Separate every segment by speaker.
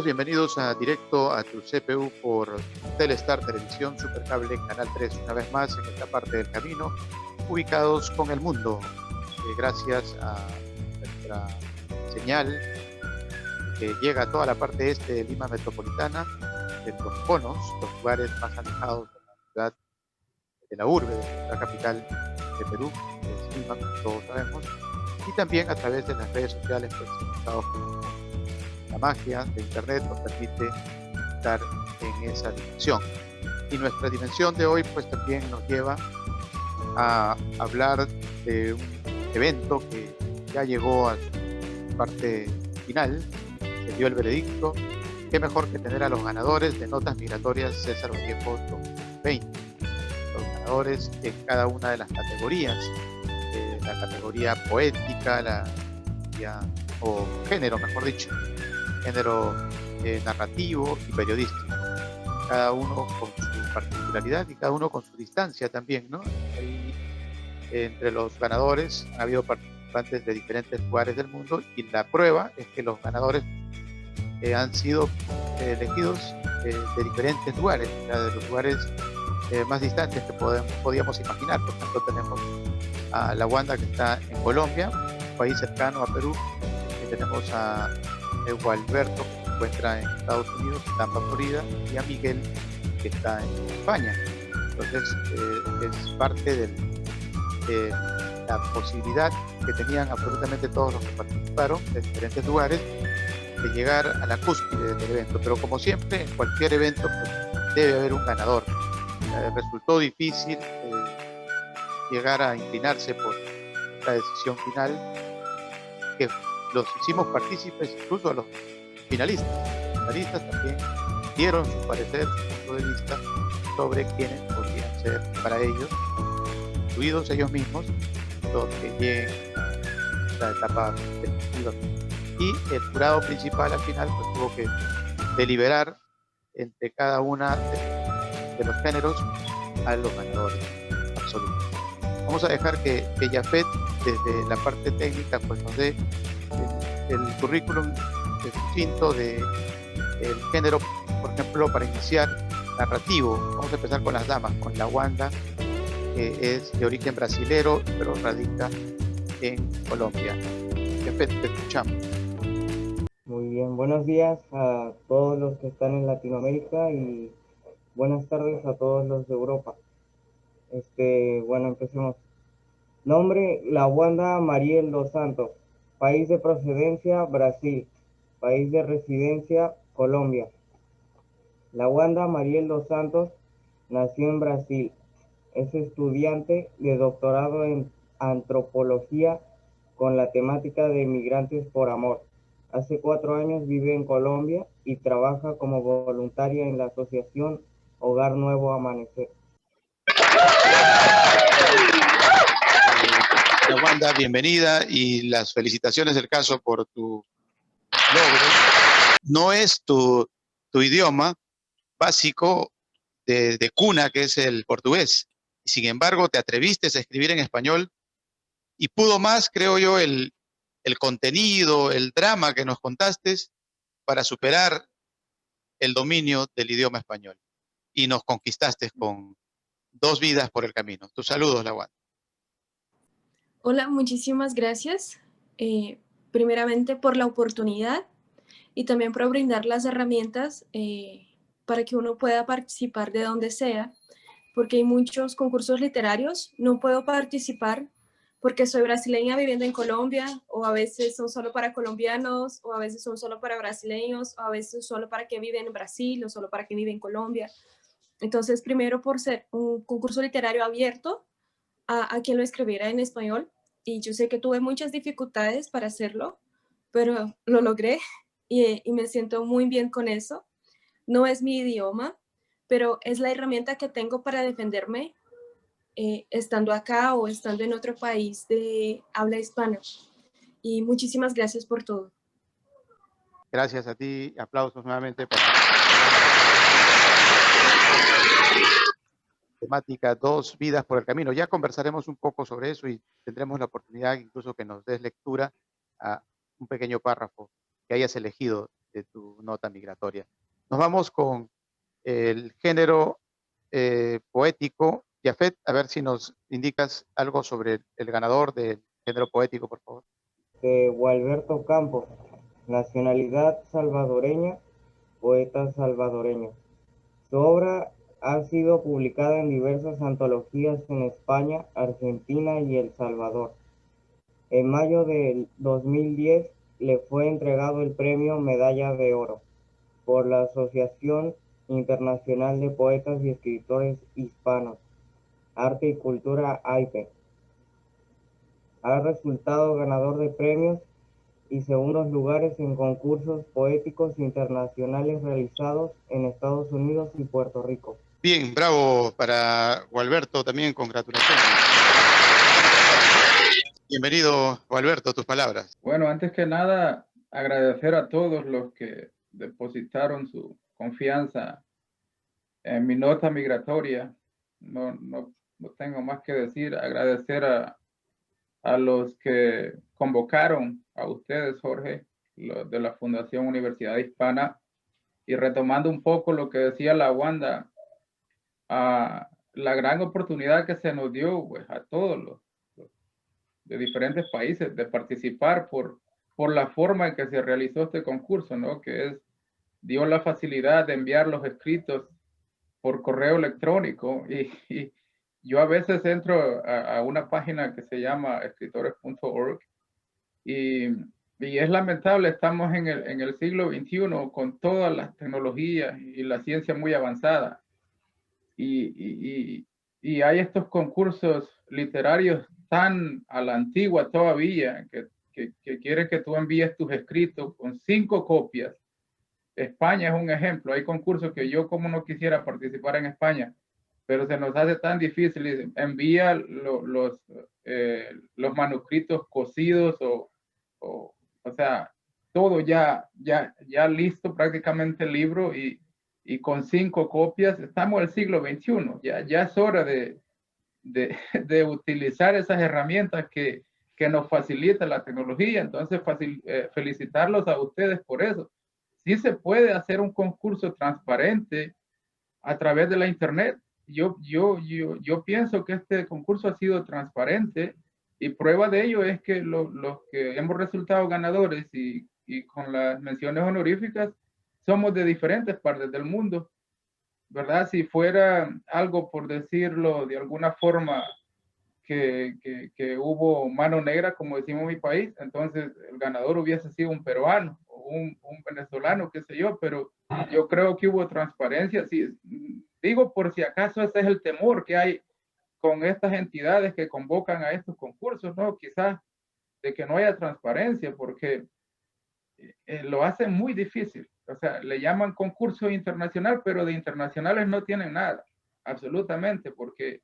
Speaker 1: bienvenidos a Directo a tu CPU por Telestar Televisión Supercable Canal 3, una vez más en esta parte del camino, ubicados con el mundo, gracias a nuestra señal que llega a toda la parte este de Lima metropolitana, de los conos, los lugares más alejados de la ciudad, de la urbe, de la capital de Perú, que es Lima, como todos sabemos, y también a través de las redes sociales, pues, conectados con el mundo. La magia de Internet nos permite estar en esa dimensión. Y nuestra dimensión de hoy pues también nos lleva a hablar de un evento que ya llegó a su parte final, se dio el veredicto. Qué mejor que tener a los ganadores de Notas Migratorias César Vallejo 2020. Los ganadores en cada una de las categorías, la categoría poética, la categoría, o género, mejor dicho, género narrativo y periodístico, cada uno con su particularidad y cada uno con su distancia también, ¿no? Ahí, entre los ganadores ha habido participantes de diferentes lugares del mundo y la prueba es que los ganadores han sido elegidos de diferentes lugares, de los lugares más distantes que podíamos imaginar. Por ejemplo, tenemos a la Wanda, que está en Colombia, un país cercano a Perú, y tenemos a Gualberto, que se encuentra en Estados Unidos, Tampa, Florida, y a Miguel, que está en España. Entonces, es parte de la posibilidad que tenían absolutamente todos los que participaron de diferentes lugares de llegar a la cúspide del evento. Pero como siempre, en cualquier evento pues, debe haber un ganador. Resultó difícil llegar a inclinarse por la decisión final, que los hicimos partícipes incluso a los finalistas. Los finalistas también dieron su parecer, su punto de vista sobre quiénes podrían ser para ellos, incluidos ellos mismos, los que lleguen a la etapa definitiva. Y el jurado principal al final pues, tuvo que deliberar entre cada una de los géneros a los ganadores absolutos. Vamos a dejar que Jafet, desde la parte técnica, pues nos dé el currículum distinto del género, por ejemplo, para iniciar narrativo. Vamos a empezar con las damas, con la Wanda, que es de origen brasilero, pero radica en Colombia. Jafet, te escuchamos.
Speaker 2: Muy bien, buenos días a todos los que están en Latinoamérica y buenas tardes a todos los de Europa. Bueno, empecemos. Nombre, La Wanda Mariel dos Santos. País de procedencia, Brasil. País de residencia, Colombia. La Wanda Mariel dos Santos nació en Brasil. Es estudiante de doctorado en antropología con la temática de migrantes por amor. Hace 4 años vive en Colombia y trabaja como voluntaria en la asociación Hogar Nuevo Amanecer.
Speaker 1: Wanda, bienvenida y las felicitaciones del caso por tu logro. No es tu idioma básico de cuna, que es el portugués. Y sin embargo, te atreviste a escribir en español y pudo más, creo yo, el contenido, el drama que nos contaste para superar el dominio del idioma español. Y nos conquistaste con 2 vidas por el camino. Tus saludos, La Wanda.
Speaker 3: Hola, muchísimas gracias. Primeramente por la oportunidad y también por brindar las herramientas para que uno pueda participar de donde sea, porque hay muchos concursos literarios. No puedo participar porque soy brasileña viviendo en Colombia, o a veces son solo para colombianos, o a veces son solo para brasileños, o a veces solo para que viven en Brasil, o solo para que viven en Colombia. Entonces, primero por ser un concurso literario abierto a quien lo escribiera en español, y yo sé que tuve muchas dificultades para hacerlo, pero lo logré y me siento muy bien con eso. No es mi idioma, pero es la herramienta que tengo para defenderme estando acá o estando en otro país de habla hispana. Y muchísimas gracias por todo.
Speaker 1: Gracias a ti. Aplausos nuevamente para temática 2 vidas por el camino. Ya conversaremos un poco sobre eso y tendremos la oportunidad incluso que nos des lectura a un pequeño párrafo que hayas elegido de tu nota migratoria. Nos vamos con el género poético. Jafet, a ver si nos indicas algo sobre el ganador del género poético, por favor.
Speaker 2: Gualberto Campos, nacionalidad salvadoreña, poeta salvadoreño. Su obra ha sido publicada en diversas antologías en España, Argentina y El Salvador. En mayo del 2010 le fue entregado el premio Medalla de Oro por la Asociación Internacional de Poetas y Escritores Hispanos, Arte y Cultura AIPE. Ha resultado ganador de premios y segundos lugares en concursos poéticos internacionales realizados en Estados Unidos y Puerto Rico.
Speaker 1: Bien, bravo para Gualberto, también congratulaciones. Bienvenido, Gualberto, tus palabras.
Speaker 4: Bueno, antes que nada, agradecer a todos los que depositaron su confianza en mi nota migratoria. No tengo más que decir. Agradecer a los que convocaron, a ustedes, Jorge, los de la Fundación Universidad Hispana, y retomando un poco lo que decía la Wanda, a la gran oportunidad que se nos dio, pues, a todos los de diferentes países de participar por la forma en que se realizó este concurso, ¿no? Que dio la facilidad de enviar los escritos por correo electrónico y yo a veces entro a una página que se llama escritores.org y es lamentable, estamos en el siglo XXI con todas las tecnologías y la ciencia muy avanzada y hay estos concursos literarios tan a la antigua todavía que quieren que tú envíes tus escritos con 5 copias. España es un ejemplo. Hay concursos que yo como no quisiera participar en España, pero se nos hace tan difícil. Envía los manuscritos cosidos o sea, todo ya listo, prácticamente el libro y con 5 copias. Estamos en el siglo XXI. Ya es hora de utilizar esas herramientas que nos facilita la tecnología. Entonces, felicitarlos a ustedes por eso. Sí se puede hacer un concurso transparente a través de la internet. Yo pienso que este concurso ha sido transparente y prueba de ello es que los que hemos resultado ganadores y con las menciones honoríficas somos de diferentes partes del mundo, ¿verdad? Si fuera algo, por decirlo de alguna forma, que hubo mano negra, como decimos en mi país, entonces el ganador hubiese sido un peruano o un venezolano, qué sé yo, pero yo creo que hubo transparencia. Sí, digo, por si acaso ese es el temor que hay con estas entidades que convocan a estos concursos, ¿no? Quizás de que no haya transparencia, porque lo hacen muy difícil. O sea, le llaman concurso internacional, pero de internacionales no tienen nada, absolutamente, porque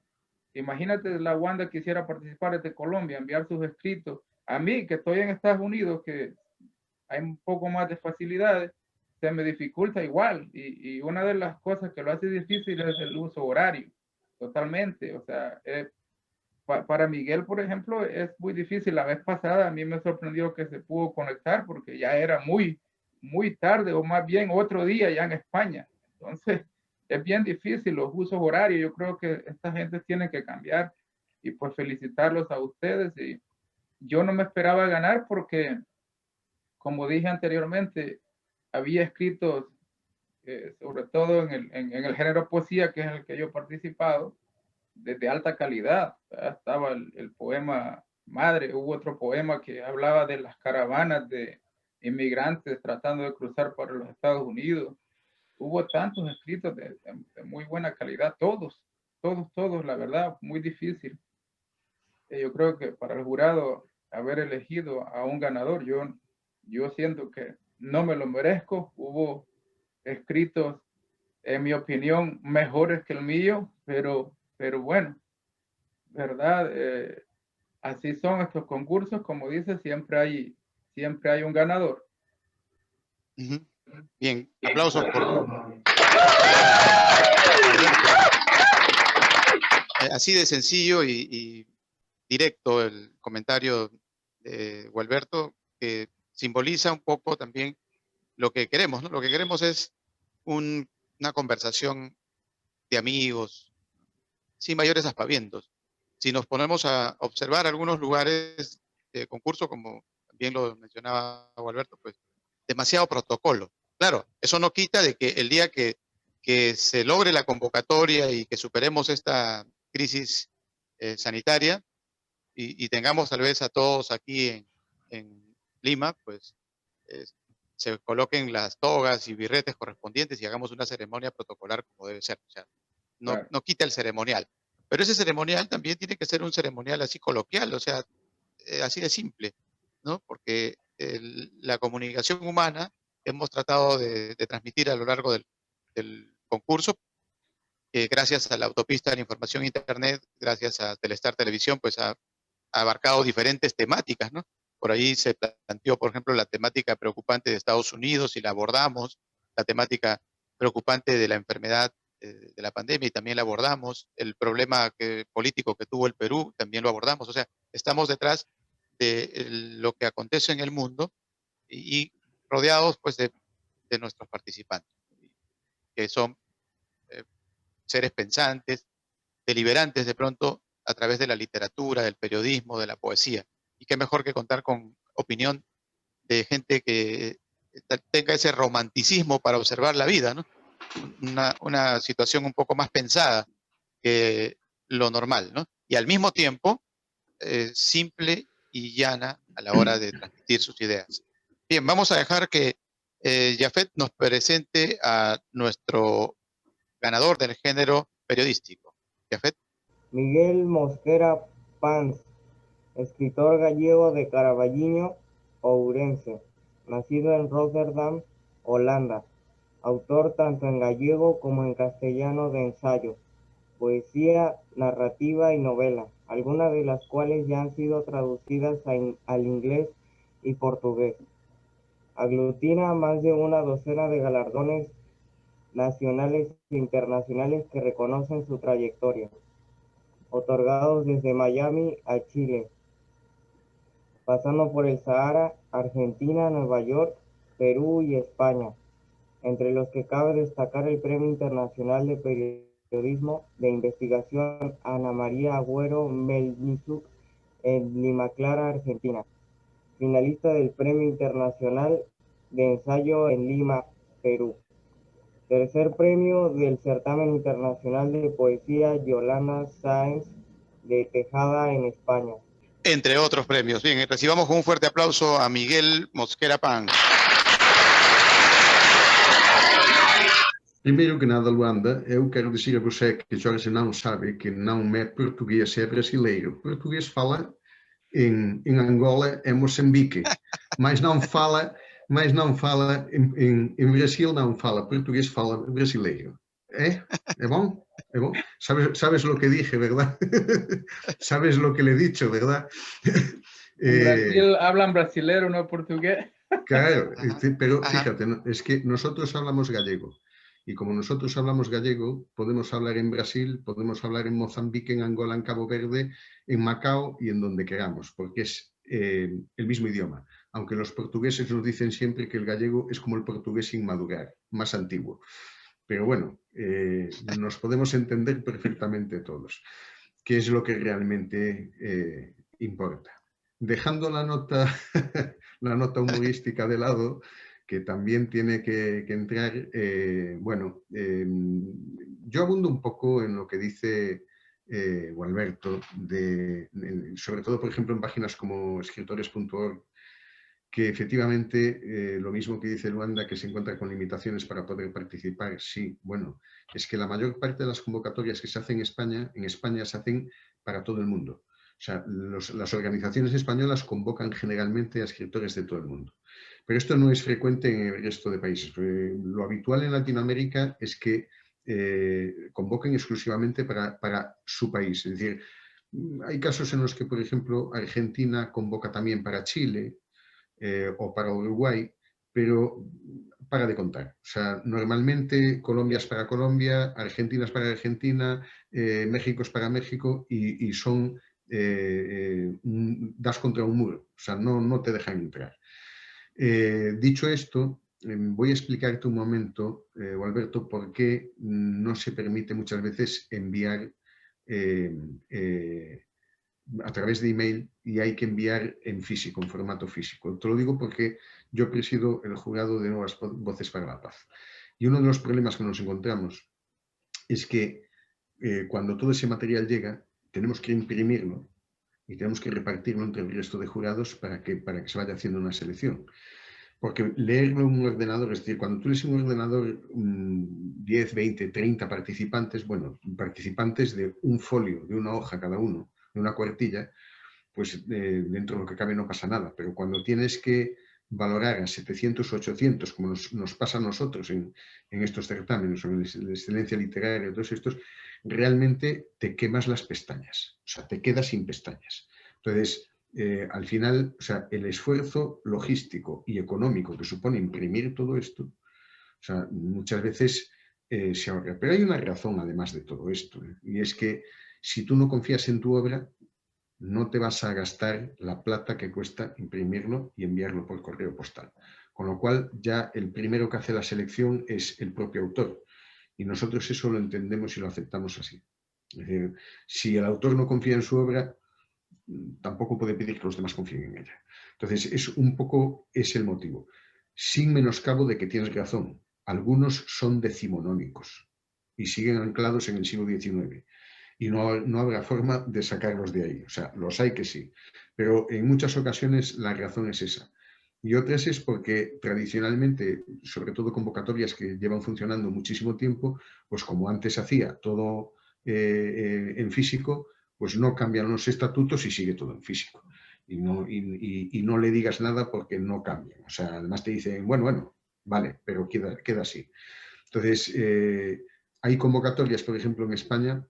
Speaker 4: imagínate, la Wanda quisiera participar desde Colombia, enviar sus escritos. A mí, que estoy en Estados Unidos, que hay un poco más de facilidades, se me dificulta igual. Y una de las cosas que lo hace difícil es el uso horario, totalmente. O sea, para Miguel, por ejemplo, es muy difícil. La vez pasada a mí me sorprendió que se pudo conectar porque ya era muy tarde, o más bien otro día ya en España. Entonces, es bien difícil los usos horarios. Yo creo que esta gente tiene que cambiar y pues felicitarlos a ustedes. Y yo no me esperaba ganar porque, como dije anteriormente, había escritos, sobre todo en el género poesía, que es el que yo he participado, de alta calidad. Estaba el poema Madre, hubo otro poema que hablaba de las caravanas de inmigrantes tratando de cruzar para los Estados Unidos. Hubo tantos escritos de muy buena calidad, todos, la verdad, muy difícil. Yo creo que para el jurado haber elegido a un ganador, yo siento que no me lo merezco. Hubo escritos, en mi opinión, mejores que el mío, pero bueno, ¿verdad? Así son estos concursos, como dice, siempre hay un ganador.
Speaker 1: Bien, aplausos por... Así de sencillo y directo el comentario de Gualberto, que simboliza un poco también lo que queremos, ¿no? Lo que queremos es una conversación de amigos, sin mayores aspavientos. Si nos ponemos a observar algunos lugares de concurso, como bien lo mencionaba Alberto, pues demasiado protocolo. Claro, eso no quita de que el día que se logre la convocatoria y que superemos esta crisis sanitaria y tengamos tal vez a todos aquí en Lima, pues eh, se coloquen las togas y birretes correspondientes y hagamos una ceremonia protocolar como debe ser. O sea,
Speaker 4: Claro.
Speaker 1: no quita el ceremonial. Pero ese ceremonial también tiene que ser un ceremonial así coloquial, o sea, así de simple, ¿no? Porque la comunicación humana hemos tratado de transmitir a lo largo del concurso, gracias a la autopista de la información Internet, gracias a Telestar Televisión, pues ha abarcado diferentes temáticas, ¿no? Por ahí se planteó, por ejemplo, la temática preocupante de Estados Unidos y la abordamos, la temática preocupante de la enfermedad de la pandemia y también la abordamos, el problema político que tuvo el Perú también lo abordamos, o sea, estamos detrás de lo que acontece en el mundo y rodeados pues de nuestros participantes, que son eh, seres pensantes, deliberantes de pronto a través de la literatura, del periodismo, de la poesía. Y qué mejor que contar con opinión de gente que tenga ese romanticismo para observar la vida, ¿no? Una situación un poco más pensada que lo normal, ¿no? Y al mismo tiempo, simple y llana a la hora de transmitir sus ideas. Bien, vamos a dejar que Jafet nos presente a nuestro ganador del género periodístico. Jafet.
Speaker 2: Miguel Mosquera Pans, escritor gallego de Caraballiño, Ourense, nacido en Rotterdam, Holanda, autor tanto en gallego como en castellano de ensayos, poesía, narrativa y novela, algunas de las cuales ya han sido traducidas al inglés y portugués. Aglutina más de una docena de galardones nacionales e internacionales que reconocen su trayectoria, otorgados desde Miami a Chile, pasando por el Sahara, Argentina, Nueva York, Perú y España, entre los que cabe destacar el Premio Internacional de Periodismo de Investigación Ana María Agüero Melnichuk en Lima Clara, Argentina, finalista del Premio Internacional de Ensayo en Lima, Perú. Tercer premio del Certamen Internacional de Poesía Yolanda Sáenz de Tejada en España.
Speaker 1: Entre otros premios. Bien, recibamos con un fuerte aplauso a Miguel Mosquera Pans.
Speaker 5: Primeiro que nada, Luanda, eu quero dizer a você que Jorge não sabe que não é português, é brasileiro. Português fala em Angola, é Moçambique, mas não fala em Brasil, não fala português, fala brasileiro. É? É bom? É bom? Sabes lo que dije, ¿verdad? Sabes lo que le he dicho, ¿verdad?
Speaker 4: En Brasil hablan brasilero, no portugués.
Speaker 5: Claro, pero fíjate, es que nosotros hablamos gallego. Y como nosotros hablamos gallego, podemos hablar en Brasil, podemos hablar en Mozambique, en Angola, en Cabo Verde, en Macao y en donde queramos, porque es el mismo idioma. Aunque los portugueses nos dicen siempre que el gallego es como el portugués sin madurar, más antiguo. Pero bueno, nos podemos entender perfectamente todos, que es lo que realmente importa. Dejando la nota humorística de lado, que también tiene que entrar, yo abundo un poco en lo que dice Gualberto, sobre todo, por ejemplo, en páginas como escritores.org, que efectivamente lo mismo que dice Luanda, que se encuentra con limitaciones para poder participar. Sí, bueno, es que la mayor parte de las convocatorias que se hacen en España se hacen para todo el mundo. O sea, las organizaciones españolas convocan generalmente a escritores de todo el mundo. Pero esto no es frecuente en el resto de países. Lo habitual en Latinoamérica es que convoquen exclusivamente para su país. Es decir, hay casos en los que, por ejemplo, Argentina convoca también para Chile o para Uruguay, pero para de contar. O sea, normalmente Colombia es para Colombia, Argentina es para Argentina, México es para México y son... das contra un muro, o sea, no te dejan entrar. Dicho esto, voy a explicarte un momento, Alberto, por qué no se permite muchas veces enviar a través de email y hay que enviar en físico, en formato físico. Te lo digo porque yo presido el jurado de Nuevas Voces para la Paz. Y uno de los problemas que nos encontramos es que cuando todo ese material llega, tenemos que imprimirlo y tenemos que repartirlo entre el resto de jurados para que se vaya haciendo una selección. Porque leerlo en un ordenador, es decir, cuando tú lees en un ordenador 10, 20, 30 participantes, bueno, participantes de un folio, de una hoja cada uno, de una cuartilla, pues dentro de lo que cabe no pasa nada. Pero cuando tienes que valorar a 700 o 800, como nos pasa a nosotros en estos certámenes, o en la excelencia literaria, todos estos, realmente te quemas las pestañas, o sea, te quedas sin pestañas. Entonces, al final, o sea, el esfuerzo logístico y económico que supone imprimir todo esto, o sea, muchas veces se ahorra. Pero hay una razón además de todo esto, y es que si tú no confías en tu obra, no te vas a gastar la plata que cuesta imprimirlo y enviarlo por correo postal. Con lo cual, ya el primero que hace la selección es el propio autor. Y nosotros eso lo entendemos y lo aceptamos así. Es decir, si el autor no confía en su obra, tampoco puede pedir que los demás confíen en ella. Entonces, un poco es el motivo. Sin menoscabo de que tienes razón. Algunos son decimonónicos y siguen anclados en el siglo XIX. Y no habrá forma de sacarlos de ahí. O sea, los hay que sí. Pero en muchas ocasiones la razón es esa. Y otras es porque tradicionalmente, sobre todo convocatorias que llevan funcionando muchísimo tiempo, pues como antes hacía todo en físico, pues no cambian los estatutos y sigue todo en físico. Y no le digas nada porque no cambian. O sea, además te dicen, bueno, vale, pero queda así. Entonces, hay convocatorias, por ejemplo, en España,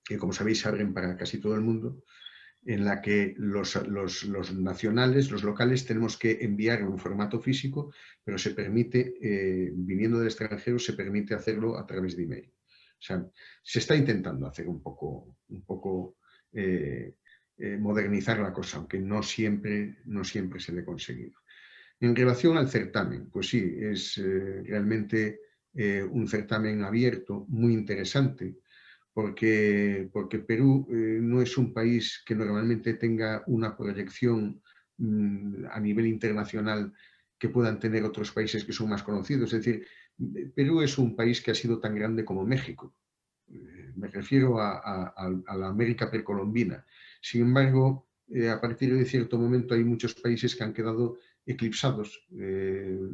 Speaker 5: que como sabéis se abren para casi todo el mundo, en la que los nacionales, los locales, tenemos que enviar en un formato físico, pero se permite, viniendo del extranjero, se permite hacerlo a través de email. O sea, se está intentando hacer un poco modernizar la cosa, aunque no siempre se le ha conseguido. En relación al certamen, pues sí, es realmente un certamen abierto, muy interesante, porque Perú no es un país que normalmente tenga una proyección a nivel internacional que puedan tener otros países que son más conocidos. Es decir, Perú es un país que ha sido tan grande como México. Me refiero a la América precolombina. Sin embargo, a partir de cierto momento hay muchos países que han quedado eclipsados.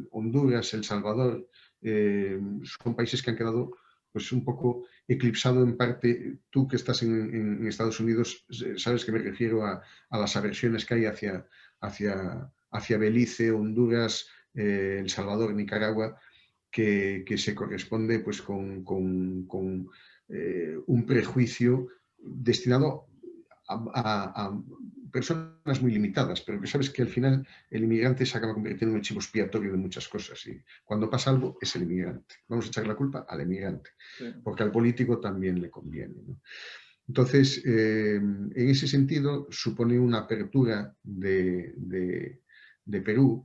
Speaker 5: Honduras, El Salvador, son países que han quedado pues un poco eclipsado en parte. Tú que estás en Estados Unidos sabes que me refiero a las aversiones que hay hacia Belice, Honduras, El Salvador, Nicaragua, que se corresponde pues con un prejuicio destinado a personas muy limitadas, pero que sabes que al final el inmigrante se acaba convirtiendo en un chivo expiatorio de muchas cosas y cuando pasa algo es el inmigrante. Vamos a echar la culpa al inmigrante, sí, porque al político también le conviene, ¿no? Entonces, en ese sentido, supone una apertura de Perú,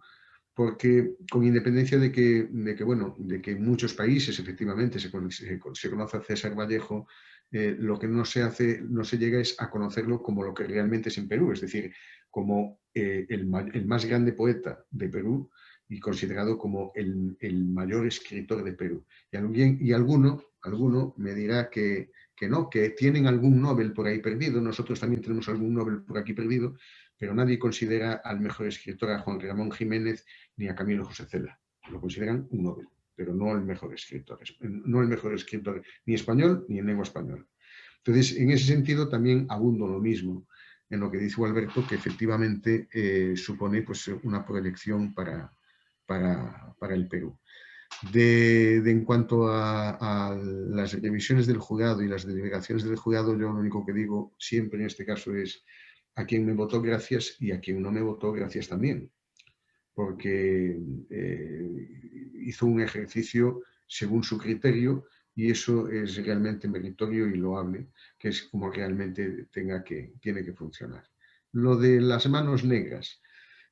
Speaker 5: porque con independencia de que en muchos países efectivamente se conoce a César Vallejo, lo que no se llega es a conocerlo como lo que realmente es en Perú, es decir, como el más grande poeta de Perú y considerado como el mayor escritor de Perú. Y alguno me dirá que no, que tienen algún Nobel por ahí perdido, nosotros también tenemos algún Nobel por aquí perdido, pero nadie considera al mejor escritor a Juan Ramón Jiménez ni a Camilo José Cela. Lo consideran un Nobel, pero no el mejor escritor ni español ni en lengua española. Entonces, en ese sentido también abundo lo mismo en lo que dice Alberto, que efectivamente supone pues, una proyección para el Perú. En cuanto a las revisiones del jurado y las deliberaciones del jurado, yo lo único que digo siempre en este caso es a quien me votó gracias y a quien no me votó gracias también, porque hizo un ejercicio según su criterio y eso es realmente meritorio y loable, que es como realmente tiene que funcionar. Lo de las manos negras,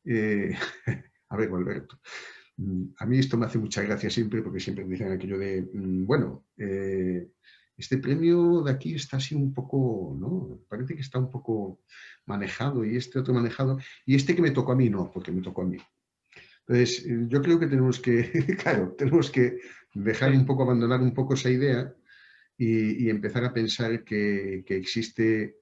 Speaker 5: a ver, Alberto, A mí esto me hace mucha gracia siempre, porque siempre dicen aquello de, bueno, este premio de aquí está así un poco, ¿no? Parece que está un poco manejado y este otro manejado, y este que me tocó a mí no, porque me tocó a mí. Entonces, yo creo que tenemos que, claro, tenemos que dejar un poco, abandonar un poco esa idea y empezar a pensar que existe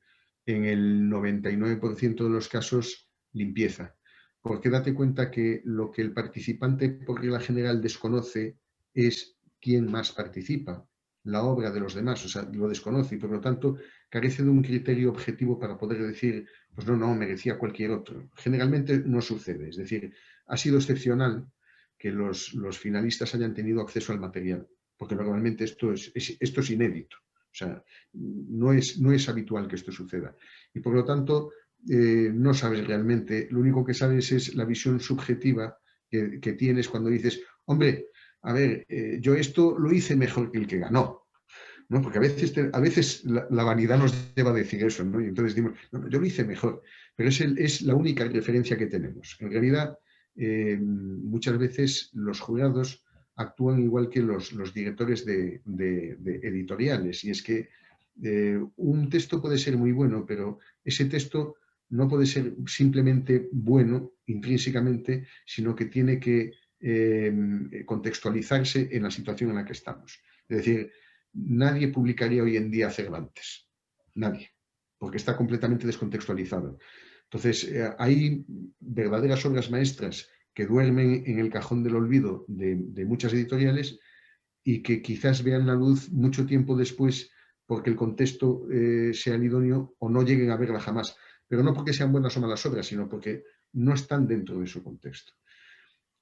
Speaker 5: en el 99% de los casos limpieza. Porque date cuenta que lo que el participante por regla general desconoce es quién más participa, la obra de los demás, o sea, lo desconoce y por lo tanto carece de un criterio objetivo para poder decir, pues no, merecía cualquier otro. Generalmente no sucede, es decir, ha sido excepcional que los finalistas hayan tenido acceso al material, porque normalmente esto es inédito. O sea, no es habitual que esto suceda. Y por lo tanto, no sabes realmente, lo único que sabes es la visión subjetiva que tienes cuando dices, hombre, a ver, yo esto lo hice mejor que el que ganó, ¿no? Porque a veces la vanidad nos lleva a decir eso, ¿no? Y entonces decimos, no, yo lo hice mejor, pero es la única referencia que tenemos. En realidad, muchas veces los jurados actúan igual que los directores de editoriales, y es que un texto puede ser muy bueno, pero ese texto no puede ser simplemente bueno intrínsecamente, sino que tiene que contextualizarse en la situación en la que estamos. Es decir, nadie publicaría hoy en día Cervantes, nadie, porque está completamente descontextualizado. Entonces, hay verdaderas obras maestras que duermen en el cajón del olvido de muchas editoriales y que quizás vean la luz mucho tiempo después porque el contexto sea el idóneo o no lleguen a verla jamás. Pero no porque sean buenas o malas obras, sino porque no están dentro de su contexto.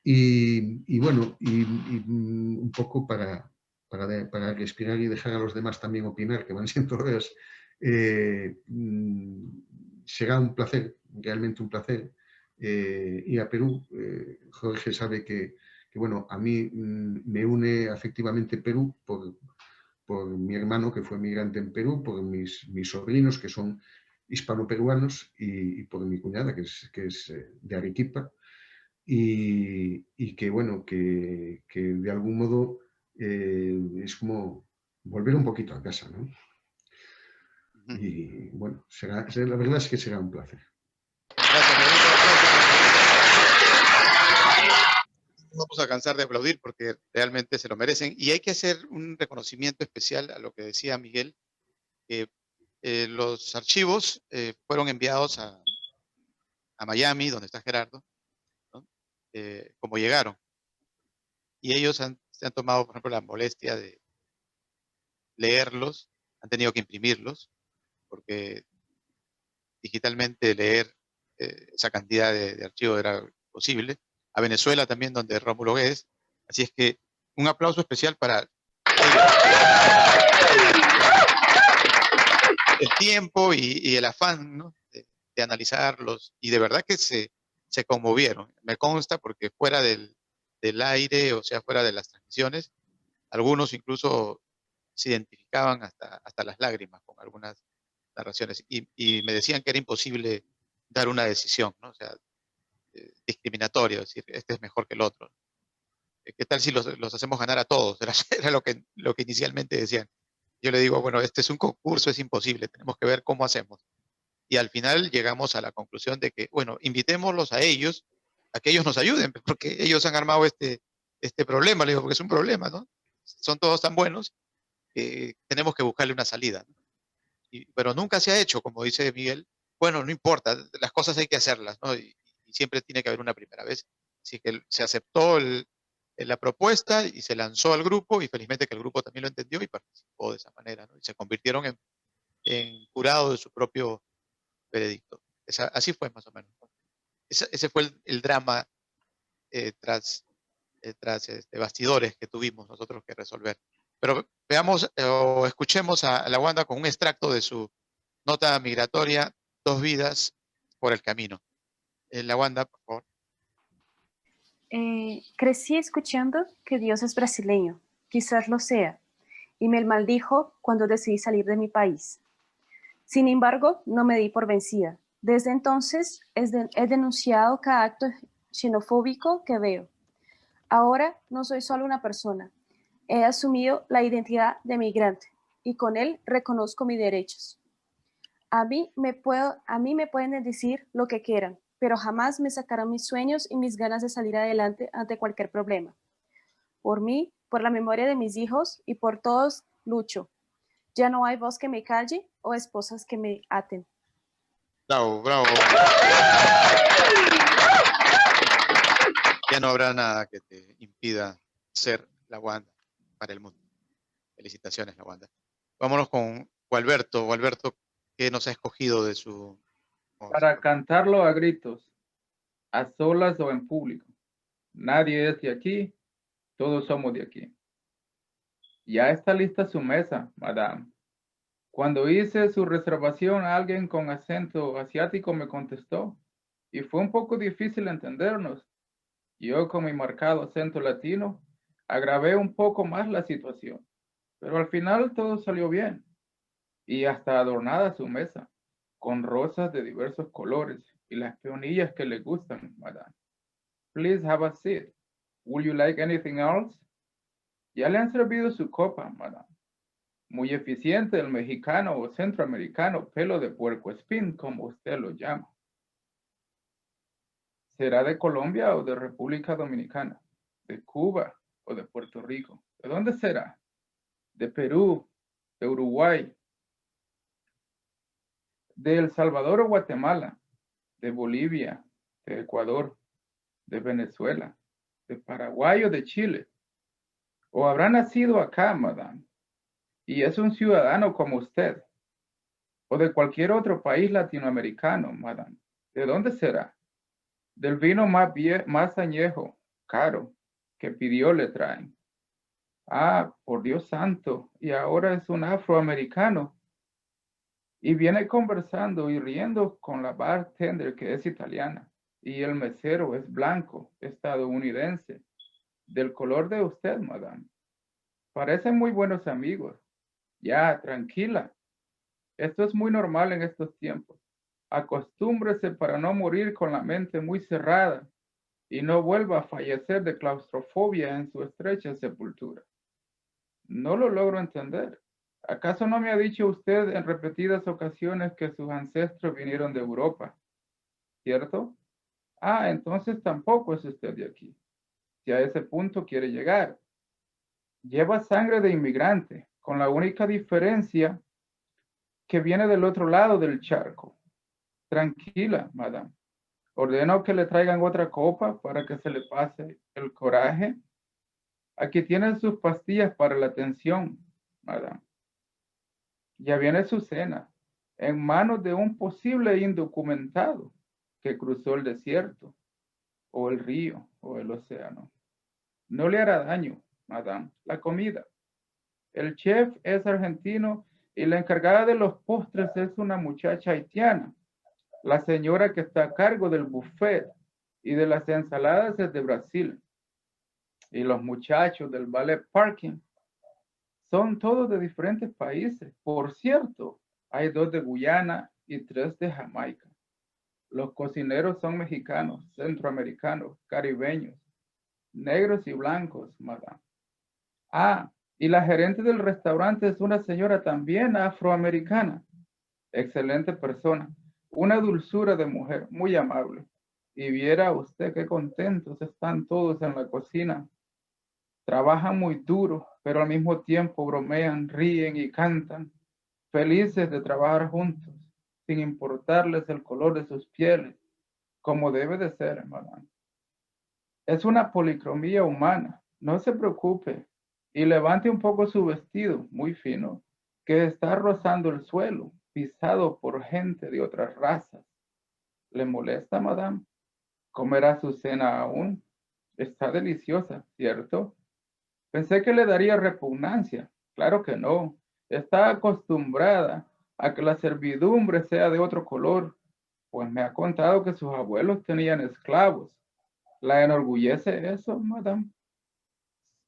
Speaker 5: Y bueno, un poco para respirar y dejar a los demás también opinar, que van siendo horas, será un placer, realmente un placer, ir a Perú. Jorge sabe que bueno, a mí me une afectivamente Perú por mi hermano que fue migrante en Perú, por mis sobrinos que son hispano-peruanos y por mi cuñada que es de Arequipa. Y que bueno, que de algún modo es como volver un poquito a casa, ¿no? Y bueno, la verdad es que será un placer.
Speaker 1: No vamos a cansar de aplaudir porque realmente se lo merecen. Y hay que hacer un reconocimiento especial a lo que decía Miguel, que los archivos fueron enviados a Miami, donde está Gerardo, ¿no? Como llegaron. Y ellos se han tomado, por ejemplo, la molestia de leerlos, han tenido que imprimirlos, porque digitalmente leer esa cantidad de archivos era posible. A Venezuela también, donde Rómulo Guedes. Así es que un aplauso especial para el tiempo y el afán, ¿no? de analizarlos, y de verdad que se conmovieron. Me consta porque fuera del aire, o sea, fuera de las transmisiones, algunos incluso se identificaban hasta las lágrimas con algunas narraciones y me decían que era imposible dar una decisión, ¿no? O sea, discriminatorio, es decir, este es mejor que el otro. ¿Qué tal si los hacemos ganar a todos? Era lo que inicialmente decían. Yo le digo, bueno, este es un concurso, es imposible, tenemos que ver cómo hacemos. Y al final llegamos a la conclusión de que, bueno, invitémoslos a ellos, a que ellos nos ayuden, porque ellos han armado este problema, le digo, porque es un problema, ¿no? Son todos tan buenos que tenemos que buscarle una salida, ¿no? Pero nunca se ha hecho, como dice Miguel. Bueno, no importa, las cosas hay que hacerlas, ¿no? Y siempre tiene que haber una primera vez. Así que se aceptó la propuesta y se lanzó al grupo, y felizmente que el grupo también lo entendió y participó de esa manera, ¿no? Y se convirtieron en jurado de su propio veredicto. Así fue más o menos, ¿no? Ese fue el drama tras bastidores que tuvimos nosotros que resolver. Pero veamos o escuchemos a la Wanda con un extracto de su nota migratoria, 2 vidas por el camino. La Wanda, por favor.
Speaker 6: Crecí escuchando que Dios es brasileño, quizás lo sea, y me maldijo cuando decidí salir de mi país. Sin embargo, no me di por vencida. Desde entonces he denunciado cada acto xenofóbico que veo. Ahora no soy solo una persona. He asumido la identidad de migrante y con él reconozco mis derechos. A mí me pueden decir lo que quieran, pero jamás me sacarán mis sueños y mis ganas de salir adelante ante cualquier problema. Por mí, por la memoria de mis hijos y por todos lucho. Ya no hay voz que me calle o esposas que me aten.
Speaker 1: Bravo, bravo. Ya no habrá nada que te impida ser la Wanda para el mundo. Felicitaciones, la Wanda. Vámonos con Gualberto. Gualberto, ¿qué nos ha escogido de su...
Speaker 4: Para cantarlo a gritos, a solas o en público. Nadie es de aquí, todos somos de aquí. Ya está lista su mesa, madame. Cuando hice su reservación, alguien con acento asiático me contestó y fue un poco difícil entendernos. Yo, con mi marcado acento latino, agravé un poco más la situación, pero al final todo salió bien y hasta adornada su mesa, con rosas de diversos colores y las peonillas que le gustan, madame. Please have a seat. Would you like anything else? Ya le han servido su copa, madame. Muy eficiente el mexicano o centroamericano pelo de puercoespín, como usted lo llama. ¿Será de Colombia o de República Dominicana? ¿De Cuba o de Puerto Rico? ¿De dónde será? ¿De Perú? ¿De Uruguay? ¿De El Salvador o Guatemala? ¿De Bolivia? ¿De Ecuador? ¿De Venezuela? ¿De Paraguay o de Chile? ¿O habrá nacido acá, madame? Y es un ciudadano como usted. ¿O de cualquier otro país latinoamericano, madame? ¿De dónde será? Del vino más añejo, caro, que pidió le traen. Ah, por Dios santo, y ahora es un afroamericano. Y viene conversando y riendo con la bartender que es italiana. Y el mesero es blanco, estadounidense, del color de usted, madame. Parecen muy buenos amigos. Ya, tranquila. Esto es muy normal en estos tiempos. Acostúmbrese para no morir con la mente muy cerrada y no vuelva a fallecer de claustrofobia en su estrecha sepultura. No lo logro entender. ¿Acaso no me ha dicho usted en repetidas ocasiones que sus ancestros vinieron de Europa? ¿Cierto? Ah, entonces tampoco es usted de aquí. Si a ese punto quiere llegar. Lleva sangre de inmigrante, con la única diferencia que viene del otro lado del charco. Tranquila, madame. Ordeno que le traigan otra copa para que se le pase el coraje. Aquí tienen sus pastillas para la tensión, madame. Ya viene su cena, en manos de un posible indocumentado que cruzó el desierto, o el río, o el océano. No le hará daño, madame, la comida. El chef es argentino y la encargada de los postres es una muchacha haitiana. La señora que está a cargo del buffet y de las ensaladas es de Brasil. Y los muchachos del ballet parking son todos de diferentes países. Por cierto, hay 2 de Guyana y 3 de Jamaica. Los cocineros son mexicanos, centroamericanos, caribeños, negros y blancos, madame. Ah, y la gerente del restaurante es una señora también afroamericana. Excelente persona, una dulzura de mujer, muy amable. Y viera usted qué contentos están todos en la cocina. Trabajan muy duro, pero al mismo tiempo bromean, ríen y cantan, felices de trabajar juntos, sin importarles el color de sus pieles, como debe de ser, madame. Es una policromía humana, no se preocupe, y levante un poco su vestido, muy fino, que está rozando el suelo, pisado por gente de otras razas. ¿Le molesta, madame? ¿Comerá su cena aún? Está deliciosa, ¿cierto? Pensé que le daría repugnancia. Claro que no. Está acostumbrada a que la servidumbre sea de otro color, pues me ha contado que sus abuelos tenían esclavos. ¿La enorgullece eso, madame?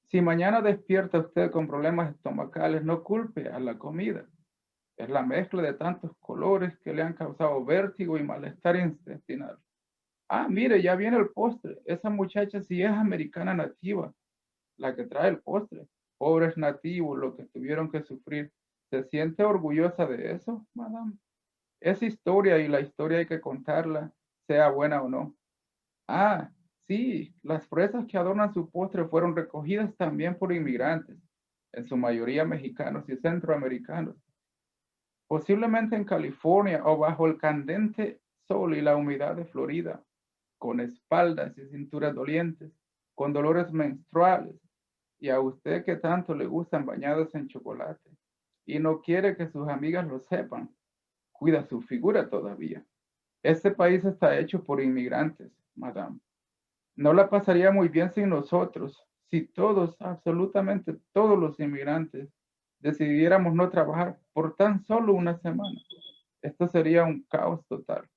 Speaker 4: Si mañana despierta usted con problemas estomacales, no culpe a la comida. Es la mezcla de tantos colores que le han causado vértigo y malestar intestinal. Ah, mire, ya viene el postre. Esa muchacha sí es americana nativa, la que trae el postre. Pobres nativos, lo que tuvieron que sufrir. ¿Se siente orgullosa de eso, madame? Es historia y la historia hay que contarla, sea buena o no. Ah, sí, las fresas que adornan su postre fueron recogidas también por inmigrantes, en su mayoría mexicanos y centroamericanos. Posiblemente en California o bajo el candente sol y la humedad de Florida, con espaldas y cinturas dolientes, con dolores menstruales, y a usted que tanto le gustan bañados en chocolate, y no quiere que sus amigas lo sepan, cuida su figura todavía. Este país está hecho por inmigrantes, madame. No la pasaría muy bien sin nosotros, si todos, absolutamente todos los inmigrantes, decidiéramos no trabajar por tan solo una semana. Esto sería un caos total.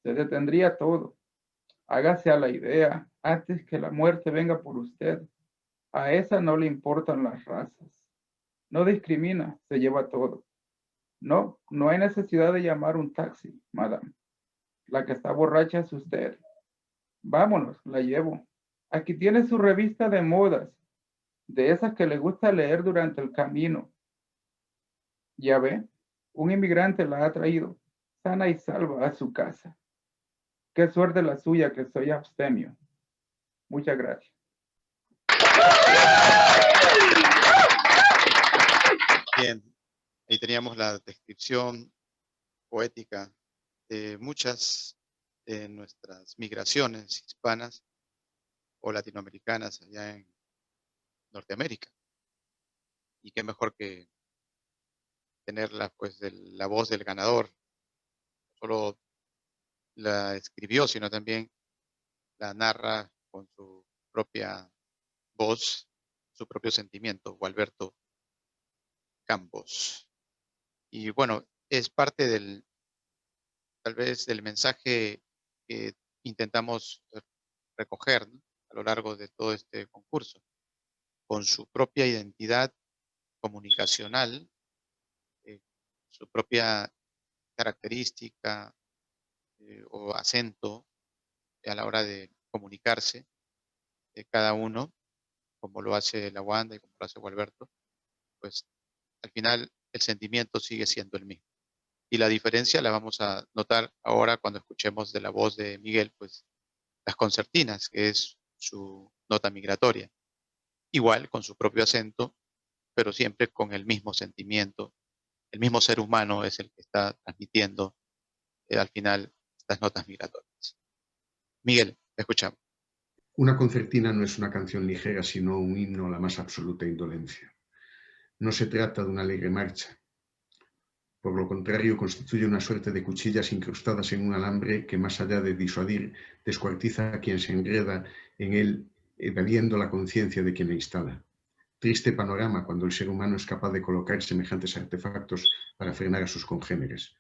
Speaker 4: Se detendría todo. Hágase a la idea antes que la muerte venga por usted. A esa no le importan las razas. No discrimina, se lleva todo. No, no hay necesidad de llamar un taxi, madame. La que está borracha es usted. Vámonos, la llevo. Aquí tiene su revista de modas, de esas que le gusta leer durante el camino. Ya ve, un inmigrante la ha traído, sana y salva, a su casa. Qué suerte la suya que soy abstemio. Muchas gracias.
Speaker 1: Bien, ahí teníamos la descripción poética de muchas de nuestras migraciones hispanas o latinoamericanas allá en Norteamérica. Y qué mejor que tenerla, pues, de la voz del ganador. No solo la escribió, sino también la narra con su propia voz, su propio sentimiento, Gualberto Campos. Y bueno, es parte del, tal vez, del mensaje que intentamos recoger, ¿no?, a lo largo de todo este concurso. Con su propia identidad comunicacional, su propia característica o acento a la hora de comunicarse, cada uno, como lo hace la Wanda y como lo hace Gualberto, pues al final el sentimiento sigue siendo el mismo. Y la diferencia la vamos a notar ahora cuando escuchemos de la voz de Miguel, pues las concertinas, que es su nota migratoria. Igual, con su propio acento, pero siempre con el mismo sentimiento. El mismo ser humano es el que está transmitiendo al final estas notas migratorias. Miguel, te escuchamos.
Speaker 5: Una concertina no es una canción ligera, sino un himno a la más absoluta indolencia. No se trata de una alegre marcha. Por lo contrario, constituye una suerte de cuchillas incrustadas en un alambre que, más allá de disuadir, descuartiza a quien se enreda en él, evadiendo la conciencia de quien la instala. Triste panorama cuando el ser humano es capaz de colocar semejantes artefactos para frenar a sus congéneres.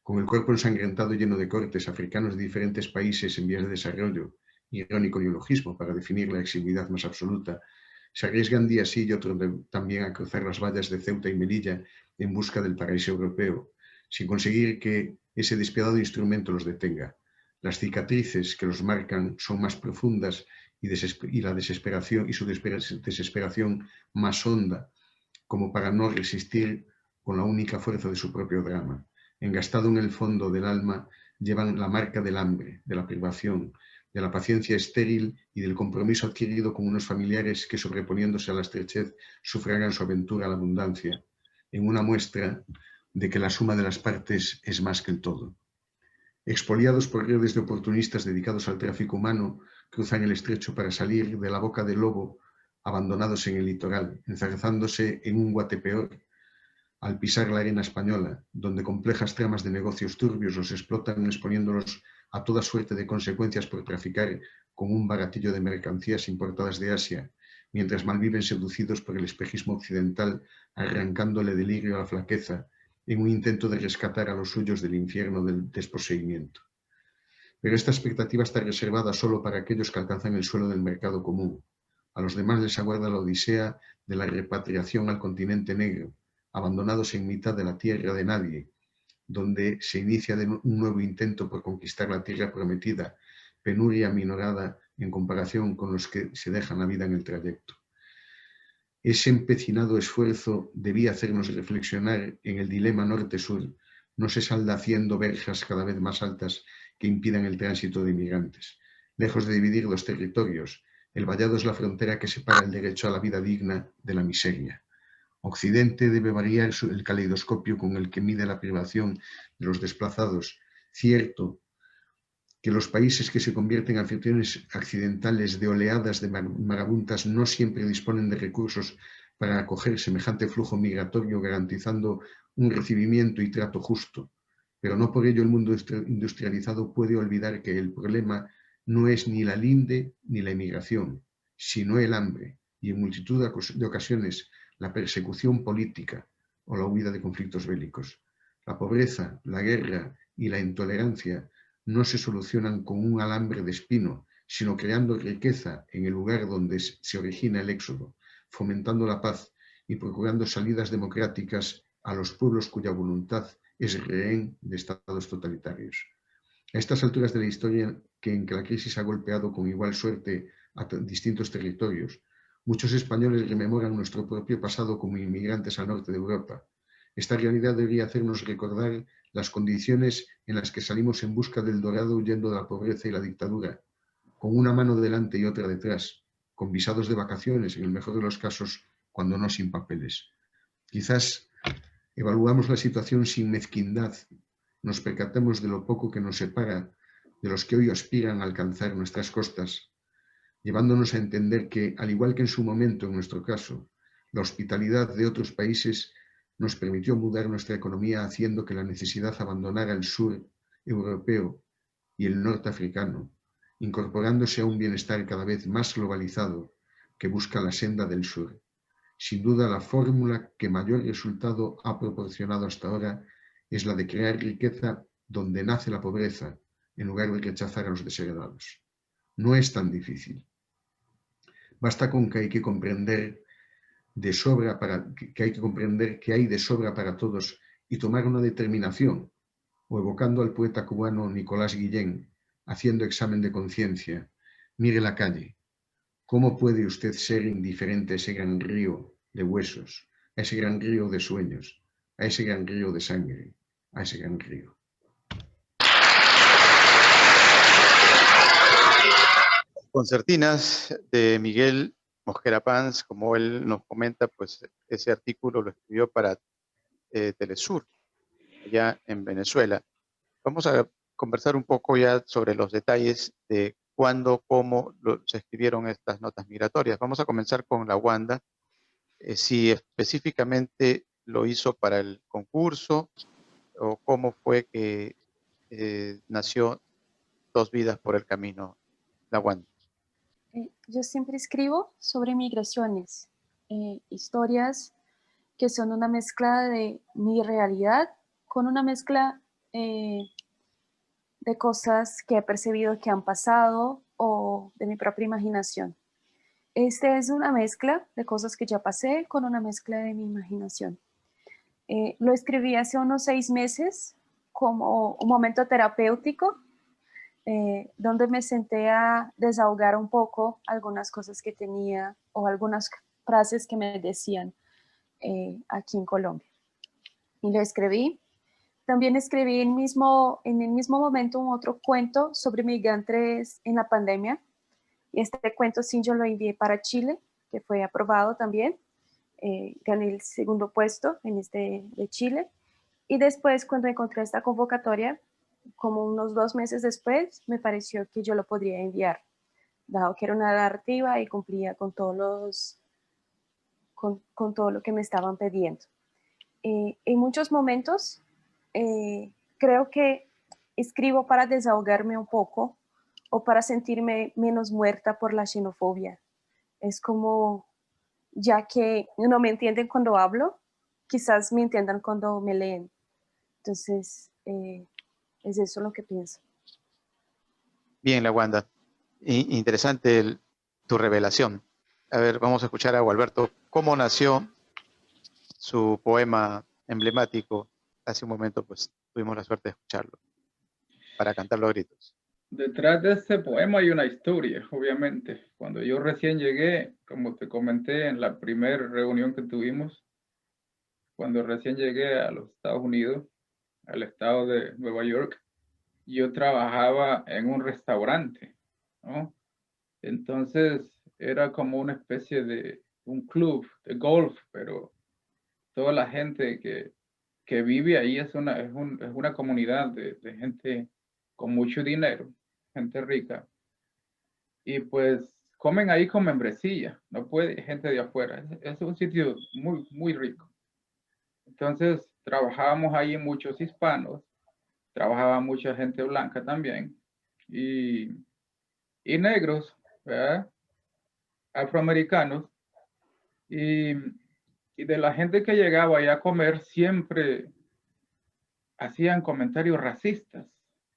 Speaker 5: Con el cuerpo ensangrentado y lleno de cortes, africanos de diferentes países en vías de desarrollo, irónico neologismo para definir la exigüidad más absoluta, se arriesgan día sí y otro también a cruzar las vallas de Ceuta y Melilla en busca del paraíso europeo, sin conseguir que ese despiadado instrumento los detenga. Las cicatrices que los marcan son más profundas y la desesperación y su desesperación más honda, como para no resistir con la única fuerza de su propio drama. Engastado en el fondo del alma, llevan la marca del hambre, de la privación, de la paciencia estéril y del compromiso adquirido con unos familiares que, sobreponiéndose a la estrechez, sufragan su aventura a la abundancia, en una muestra de que la suma de las partes es más que el todo. Expoliados por redes de oportunistas dedicados al tráfico humano, cruzan el estrecho para salir de la boca del lobo, abandonados en el litoral, enzarzándose en un Guatepeor, al pisar la arena española, donde complejas tramas de negocios turbios los explotan exponiéndolos a toda suerte de consecuencias por traficar con un baratillo de mercancías importadas de Asia, mientras malviven seducidos por el espejismo occidental, arrancándole delirio a la flaqueza, en un intento de rescatar a los suyos del infierno del desposeimiento. Pero esta expectativa está reservada solo para aquellos que alcanzan el suelo del mercado común. A los demás les aguarda la odisea de la repatriación al continente negro, abandonados en mitad de la tierra de nadie, donde se inicia un nuevo intento por conquistar la tierra prometida, penuria minorada en comparación con los que se dejan la vida en el trayecto. Ese empecinado esfuerzo debía hacernos reflexionar en el dilema norte-sur. No se salda haciendo verjas cada vez más altas que impidan el tránsito de inmigrantes. Lejos de dividir los territorios, el vallado es la frontera que separa el derecho a la vida digna de la miseria. Occidente debe variar el caleidoscopio con el que mide la privación de los desplazados. Cierto que los países que se convierten en anfitriones accidentales de oleadas de marabuntas no siempre disponen de recursos para acoger semejante flujo migratorio garantizando un recibimiento y trato justo. Pero no por ello el mundo industrializado puede olvidar que el problema no es ni la linde ni la inmigración, sino el hambre y en multitud de ocasiones la persecución política o la huida de conflictos bélicos. La pobreza, la guerra y la intolerancia no se solucionan con un alambre de espino, sino creando riqueza en el lugar donde se origina el éxodo, fomentando la paz y procurando salidas democráticas a los pueblos cuya voluntad es rehén de estados totalitarios. A estas alturas de la historia en que la crisis ha golpeado con igual suerte a distintos territorios, muchos españoles rememoran nuestro propio pasado como inmigrantes al norte de Europa. Esta realidad debería hacernos recordar las condiciones en las que salimos en busca del dorado huyendo de la pobreza y la dictadura, con una mano delante y otra detrás, con visados de vacaciones, en el mejor de los casos, cuando no sin papeles. Quizás evaluamos la situación sin mezquindad, nos percatemos de lo poco que nos separa de los que hoy aspiran a alcanzar nuestras costas, llevándonos a entender que, al igual que en su momento, en nuestro caso, la hospitalidad de otros países nos permitió mudar nuestra economía haciendo que la necesidad abandonara el sur europeo y el norte africano, incorporándose a un bienestar cada vez más globalizado que busca la senda del sur. Sin duda, la fórmula que mayor resultado ha proporcionado hasta ahora es la de crear riqueza donde nace la pobreza, en lugar de rechazar a los desheredados. No es tan difícil. Basta con que hay que comprender que hay de sobra para todos y tomar una determinación, o evocando al poeta cubano Nicolás Guillén, haciendo examen de conciencia. Mire la calle. ¿Cómo puede usted ser indiferente a ese gran río de huesos, a ese gran río de sueños, a ese gran río de sangre, a ese gran río?
Speaker 1: Concertinas de Miguel Mosquera Pans, como él nos comenta, pues ese artículo lo escribió para Telesur, allá en Venezuela. Vamos a conversar un poco ya sobre los detalles de cuándo, cómo se escribieron estas notas migratorias. Vamos a comenzar con la Wanda, si específicamente lo hizo para el concurso o cómo fue que nació Dos Vidas por el Camino, la Wanda.
Speaker 6: Yo siempre escribo sobre migraciones, historias que son una mezcla de mi realidad con una mezcla de cosas que he percibido que han pasado o de mi propia imaginación. Este es una mezcla de cosas que ya pasé con una mezcla de mi imaginación. Lo escribí hace unos 6 meses como un momento terapéutico donde me senté a desahogar un poco algunas cosas que tenía o algunas frases que me decían aquí en Colombia. Y lo escribí. También escribí en el mismo momento un otro cuento sobre migrantes en la pandemia. Y este cuento sí yo lo envié para Chile, que fue aprobado también. Gané el segundo puesto en este de Chile. Y después, cuando encontré esta convocatoria, como unos 2 meses después, me pareció que yo lo podría enviar, dado que era una narrativa y cumplía con todos con todo lo que me estaban pidiendo. En muchos momentos, creo que escribo para desahogarme un poco o para sentirme menos muerta por la xenofobia. Es como, ya que no me entienden cuando hablo, quizás me entiendan cuando me leen. Entonces, es eso lo que pienso.
Speaker 1: Bien, la Wanda. Interesante tu revelación. A ver, vamos a escuchar a Gualberto. ¿Cómo nació su poema emblemático? Hace un momento, pues, tuvimos la suerte de escucharlo para cantarlo a gritos.
Speaker 4: Detrás de ese poema hay una historia, obviamente. Cuando yo recién llegué, como te comenté en la primera reunión que tuvimos, cuando recién llegué a los Estados Unidos, al estado de Nueva York, yo trabajaba en un restaurante, ¿no? Entonces era como una especie de un club de golf, pero toda la gente que vive ahí es una comunidad de gente con mucho dinero, gente rica. Y pues comen ahí con membresía, no puede gente de afuera. Es un sitio muy, muy rico. Entonces trabajábamos ahí muchos hispanos, trabajaba mucha gente blanca también y negros, ¿verdad? Afroamericanos. Y, y de la gente que llegaba ahí a comer siempre hacían comentarios racistas.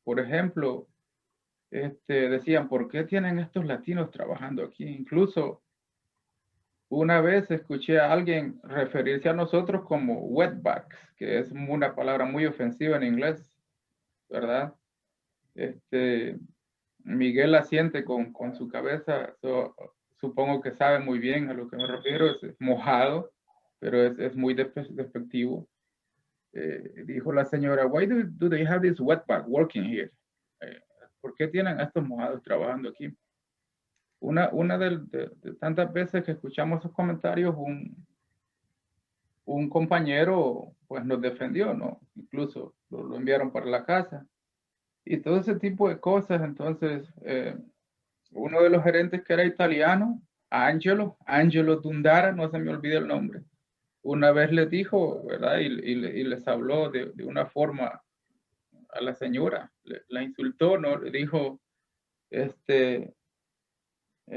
Speaker 4: Por ejemplo, decían, ¿por qué tienen estos latinos trabajando aquí? Incluso una vez escuché a alguien referirse a nosotros como wetbacks, que es una palabra muy ofensiva en inglés, ¿verdad? Miguel asiente con su cabeza, supongo que sabe muy bien a lo que me refiero, es mojado, pero es muy despectivo. Dijo la señora, why do they have this wetback working here? ¿Por qué tienen a estos mojados trabajando aquí? Una de tantas veces que escuchamos esos comentarios, un compañero pues nos defendió, ¿no? Incluso lo enviaron para la casa. Y todo ese tipo de cosas. Entonces, uno de los gerentes que era italiano, Angelo Dundara, no se me olvida el nombre, una vez les dijo, ¿verdad? Y les habló de una forma a la señora, la insultó, ¿no? Le dijo,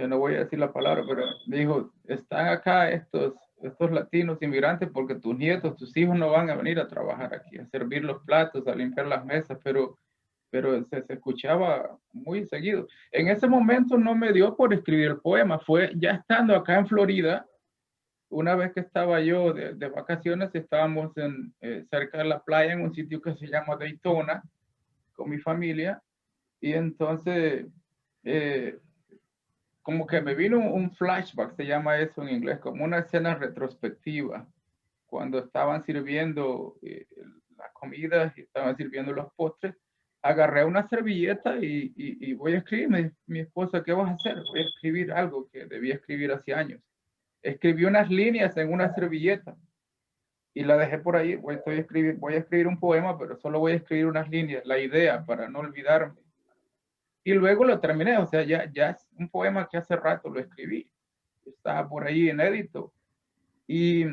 Speaker 4: no voy a decir la palabra, pero dijo, están acá estos latinos inmigrantes porque tus nietos, tus hijos no van a venir a trabajar aquí, a servir los platos, a limpiar las mesas, pero se escuchaba muy seguido. En ese momento no me dio por escribir el poema, fue ya estando acá en Florida, una vez que estaba yo de vacaciones, estábamos cerca de la playa en un sitio que se llama Daytona con mi familia, y entonces como que me vino un flashback, se llama eso en inglés, como una escena retrospectiva, cuando estaban sirviendo la comida y estaban sirviendo los postres. Agarré una servilleta y voy a escribir. Mi esposa, ¿qué vas a hacer? Voy a escribir algo que debía escribir hace años. Escribí unas líneas en una servilleta y la dejé por ahí. Voy a escribir un poema, pero solo voy a escribir unas líneas, la idea, para no olvidarme. Y luego lo terminé, o sea, ya es un poema que hace rato lo escribí. Estaba por ahí inédito. Y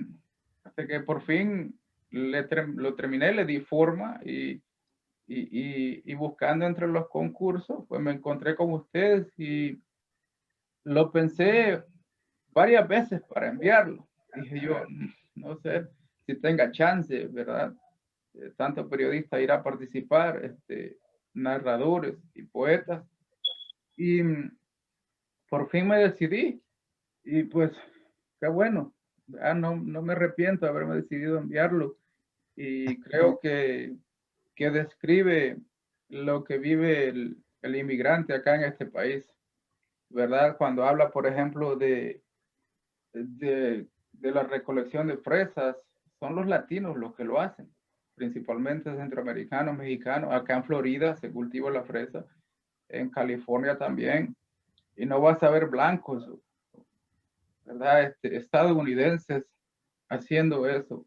Speaker 4: hasta que por fin lo terminé, le di forma y buscando entre los concursos, pues me encontré con ustedes y lo pensé varias veces para enviarlo. Dije yo, no sé si tenga chance, ¿verdad? Tanto periodistas ir a participar, narradores y poetas. Y por fin me decidí y pues qué bueno. No me arrepiento de haberme decidido enviarlo y creo que describe lo que vive el inmigrante acá en este país, ¿verdad? Cuando habla, por ejemplo, de la recolección de fresas, son los latinos los que lo hacen, principalmente centroamericanos, mexicanos. Acá en Florida se cultiva la fresa, en California también, y no vas a ver blancos, ¿verdad? Estadounidenses haciendo eso,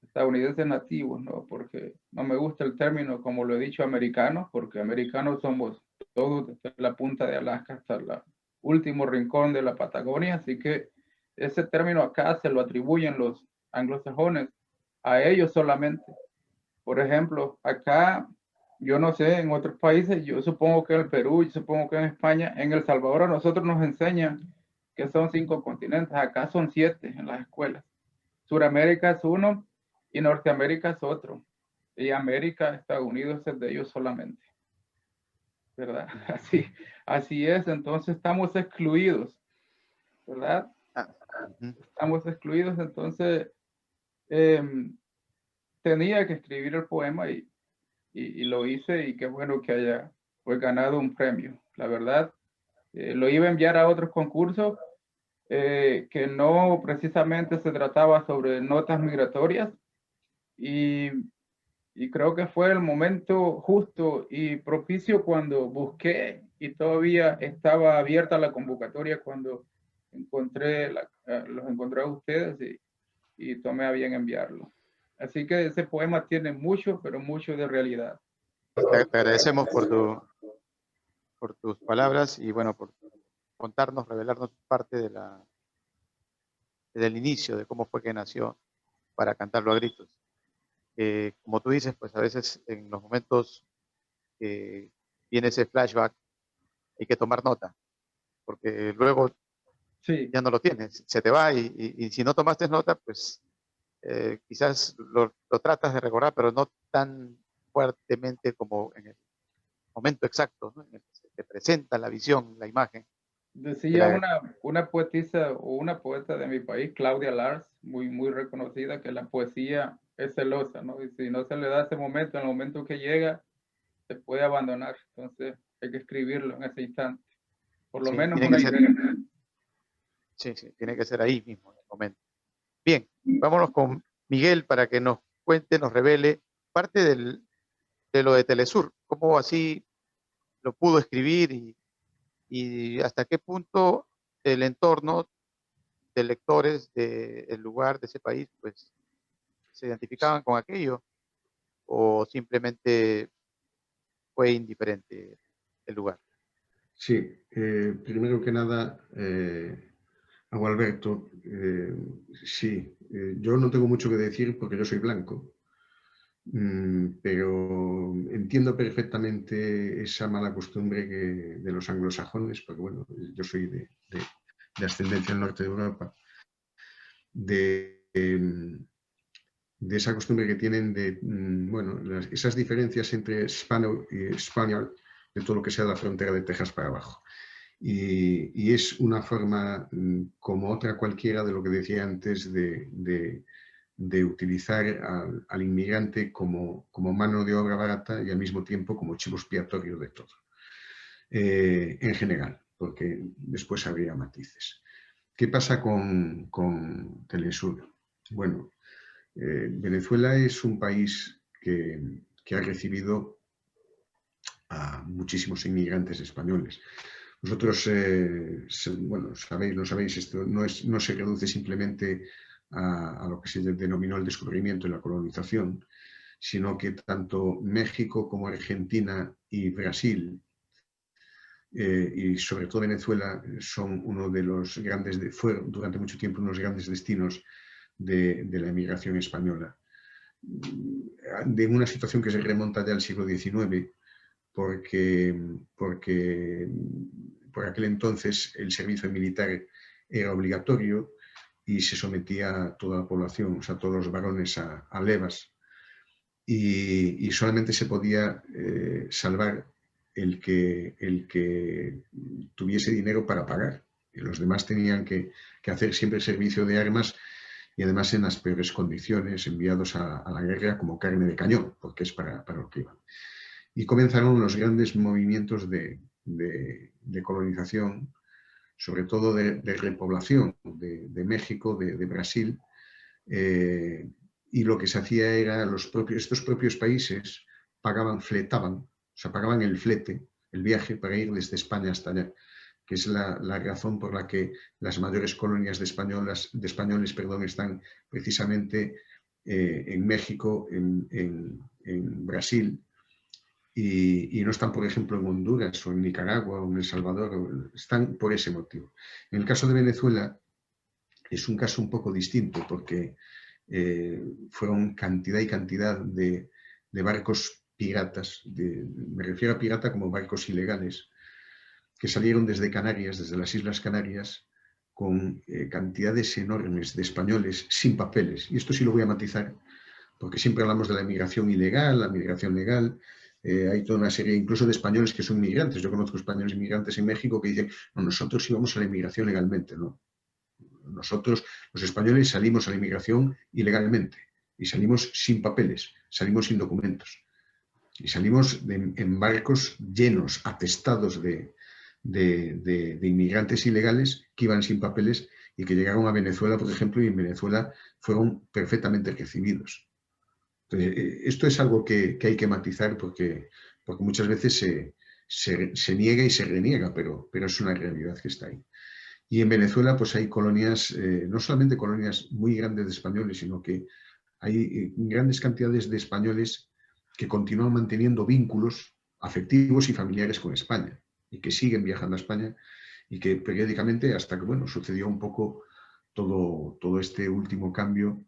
Speaker 4: estadounidenses nativos, ¿no? Porque no me gusta el término, como lo he dicho, americanos, porque americanos somos todos desde la punta de Alaska hasta el último rincón de la Patagonia, así que ese término acá se lo atribuyen los anglosajones a ellos solamente. Por ejemplo, acá, yo no sé, en otros países, yo supongo que en el Perú, yo supongo que en España, en El Salvador a nosotros nos enseñan que son 5 continentes, acá son 7 en las escuelas. Suramérica es uno y Norteamérica es otro. Y América, Estados Unidos es de ellos solamente. ¿Verdad? Así es, entonces estamos excluidos, ¿verdad? Estamos excluidos, entonces tenía que escribir el poema y lo hice y qué bueno que haya pues ganado un premio. La verdad, lo iba a enviar a otros concursos que no precisamente se trataba sobre notas migratorias, y creo que fue el momento justo y propicio cuando busqué, y todavía estaba abierta la convocatoria cuando los encontré a ustedes, y tomé a bien enviarlo. Así que ese poema tiene mucho, pero mucho de realidad.
Speaker 1: Te agradecemos por tus palabras y bueno, por contarnos, revelarnos parte del inicio, de cómo fue que nació para cantarlo a gritos. Como tú dices, pues a veces en los momentos que viene ese flashback hay que tomar nota, porque luego
Speaker 4: Sí,
Speaker 1: ya no lo tienes, se te va y si no tomaste nota, pues quizás lo tratas de recordar, pero no tan fuertemente como en el momento exacto, ¿no? En el que se te presenta la visión, la imagen.
Speaker 4: decía una poetisa o una poeta de mi país, Claudia Lars, muy reconocida, que la poesía es celosa, ¿no? Y si no se le da ese momento, en el momento que llega, se puede abandonar. Entonces hay que escribirlo en ese instante. Por lo
Speaker 1: Sí,
Speaker 4: menos
Speaker 1: tiene
Speaker 4: una
Speaker 1: que ser,
Speaker 4: idea.
Speaker 1: sí, sí, tiene que ser ahí mismo, en el momento. Bien, vámonos con Miguel para que nos cuente, nos revele parte de lo de Telesur, cómo así lo pudo escribir y hasta qué punto el entorno de lectores del lugar, de ese país, pues se identificaban con aquello o simplemente fue indiferente el lugar.
Speaker 5: Sí, primero que nada, a Gualberto, sí, yo no tengo mucho que decir porque yo soy blanco, pero entiendo perfectamente esa mala costumbre de los anglosajones, porque bueno, yo soy de ascendencia al norte de Europa, de esa costumbre que tienen de, bueno, esas diferencias entre hispano y español, de todo lo que sea la frontera de Texas para abajo. Y es una forma, como otra cualquiera, de lo que decía antes, de utilizar al inmigrante como mano de obra barata y al mismo tiempo como chivo expiatorio de todo. En general, porque después habría matices. ¿Qué pasa con Telesur? Bueno, Venezuela es un país que ha recibido a muchísimos inmigrantes españoles. Vosotros, bueno, sabéis, no sabéis, esto no se reduce simplemente a lo que se denominó el descubrimiento y la colonización, sino que tanto México como Argentina y Brasil, y sobre todo Venezuela, son uno de los grandes, fueron durante mucho tiempo unos grandes destinos de la emigración española. De una situación que se remonta ya al siglo XIX, porque por aquel entonces el servicio militar era obligatorio y se sometía a toda la población, o sea, todos los varones a levas, y solamente se podía salvar el que tuviese dinero para pagar. Y los demás tenían que hacer siempre servicio de armas y además en las peores condiciones, enviados a la guerra como carne de cañón, porque es para lo que iban. Y comenzaron los grandes movimientos de colonización, sobre todo de repoblación de México, de Brasil, y lo que se hacía era estos propios países fletaban, o sea, pagaban el flete, el viaje para ir desde España hasta allá, que es la razón por la que las mayores colonias de españoles están precisamente en México, en Brasil, y no están, por ejemplo, en Honduras o en Nicaragua o en El Salvador, están por ese motivo. En el caso de Venezuela es un caso un poco distinto porque fueron cantidad y cantidad de barcos piratas, me refiero a pirata como barcos ilegales, que salieron desde Canarias, desde las Islas Canarias, con cantidades enormes de españoles sin papeles. Y esto sí lo voy a matizar, porque siempre hablamos de la inmigración ilegal, la migración legal. Hay toda una serie incluso de españoles que son inmigrantes. Yo conozco españoles inmigrantes en México que dicen, no, nosotros íbamos a la inmigración legalmente, ¿no? Nosotros, los españoles, salimos a la inmigración ilegalmente y salimos sin papeles, salimos sin documentos. Y salimos en barcos llenos, atestados de inmigrantes ilegales que iban sin papeles y que llegaron a Venezuela, por ejemplo, y en Venezuela fueron perfectamente recibidos. Entonces, esto es algo que hay que matizar porque muchas veces se niega y se reniega, pero es una realidad que está ahí. Y en Venezuela pues hay colonias, no solamente colonias muy grandes de españoles, sino que hay grandes cantidades de españoles que continúan manteniendo vínculos afectivos y familiares con España y que siguen viajando a España y que periódicamente, hasta que bueno, sucedió un poco todo este último cambio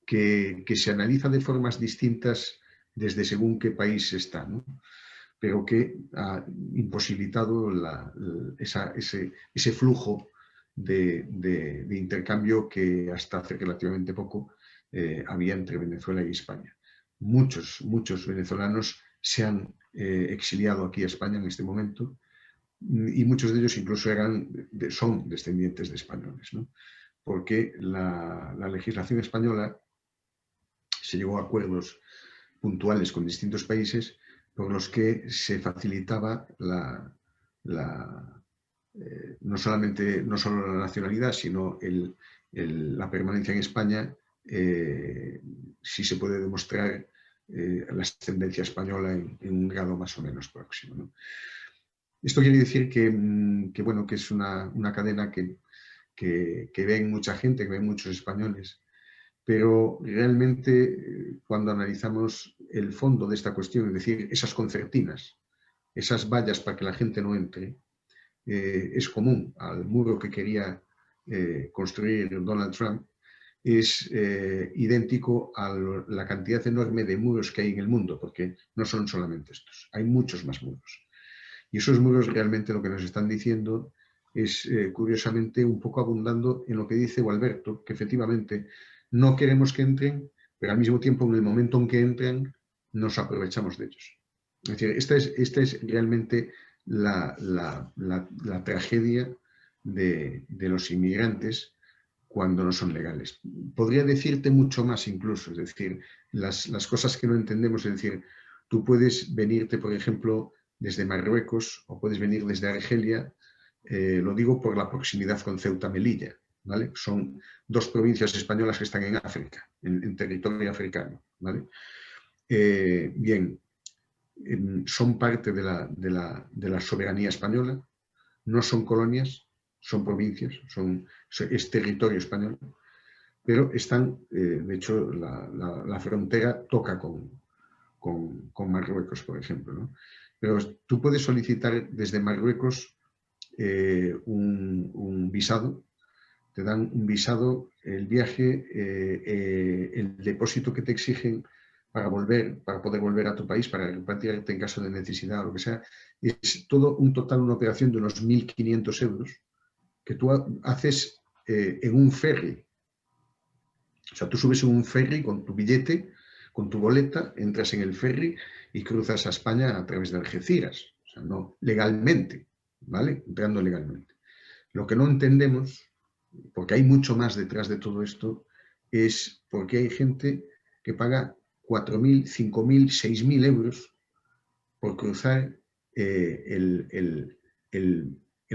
Speaker 5: que se analiza de formas distintas desde según qué país está, ¿no? Pero que ha imposibilitado ese flujo de intercambio que hasta hace relativamente poco había entre Venezuela y España. Muchos venezolanos se han exiliado aquí a España en este momento y muchos de ellos incluso son descendientes de españoles, ¿no? Porque la legislación española se llegó a acuerdos puntuales con distintos países por los que se facilitaba no solo la nacionalidad, sino la permanencia en España, si se puede demostrar la ascendencia española en un grado más o menos próximo, ¿no? Esto quiere decir bueno, que es una cadena que ven mucha gente, que ven muchos españoles, pero realmente cuando analizamos el fondo de esta cuestión, es decir, esas concertinas, esas vallas para que la gente no entre, es común al muro que quería construir Donald Trump, es idéntico a la cantidad enorme de muros que hay en el mundo, porque no son solamente estos, hay muchos más muros. Y esos muros realmente lo que nos están diciendo es, curiosamente, un poco abundando en lo que dice Gualberto, que efectivamente no queremos que entren, pero al mismo tiempo en el momento en que entran nos aprovechamos de ellos. Es decir, esta es realmente la tragedia de los inmigrantes cuando no son legales. Podría decirte mucho más incluso, es decir, las cosas que no entendemos, es decir, tú puedes venirte, por ejemplo, desde Marruecos o puedes venir desde Argelia, lo digo por la proximidad con Ceuta Melilla, ¿vale? Son dos provincias españolas que están en África, en territorio africano, ¿vale? Bien, son parte de la soberanía española, no son colonias, son provincias, es territorio español, pero están, de hecho, la frontera toca con Marruecos, por ejemplo, ¿no? Pero tú puedes solicitar desde Marruecos un visado, te dan un visado, el viaje, el depósito que te exigen para poder volver a tu país, para repatriarte en caso de necesidad o lo que sea, es todo un total, una operación de unos 1.500 euros que tú haces en un ferry. O sea, tú subes en un ferry con tu billete, con tu boleta, entras en el ferry y cruzas a España a través de Algeciras. O sea, no legalmente, ¿vale? Entrando legalmente. Lo que no entendemos, porque hay mucho más detrás de todo esto, es porque hay gente que paga 4.000, 5.000, 6.000 euros por cruzar el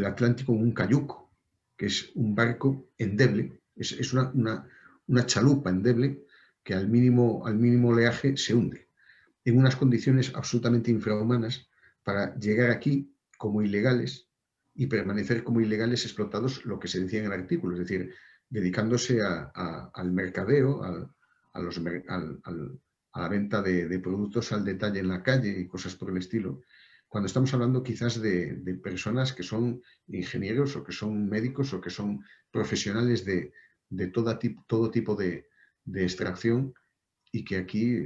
Speaker 5: Atlántico en un cayuco, que es un barco endeble, es una chalupa endeble que al mínimo oleaje se hunde, en unas condiciones absolutamente infrahumanas para llegar aquí como ilegales y permanecer como ilegales explotados, lo que se decía en el artículo, es decir, dedicándose al mercadeo, a la venta de productos al detalle en la calle y cosas por el estilo, cuando estamos hablando quizás de personas que son ingenieros o que son médicos o que son profesionales de todo tipo de extracción y que aquí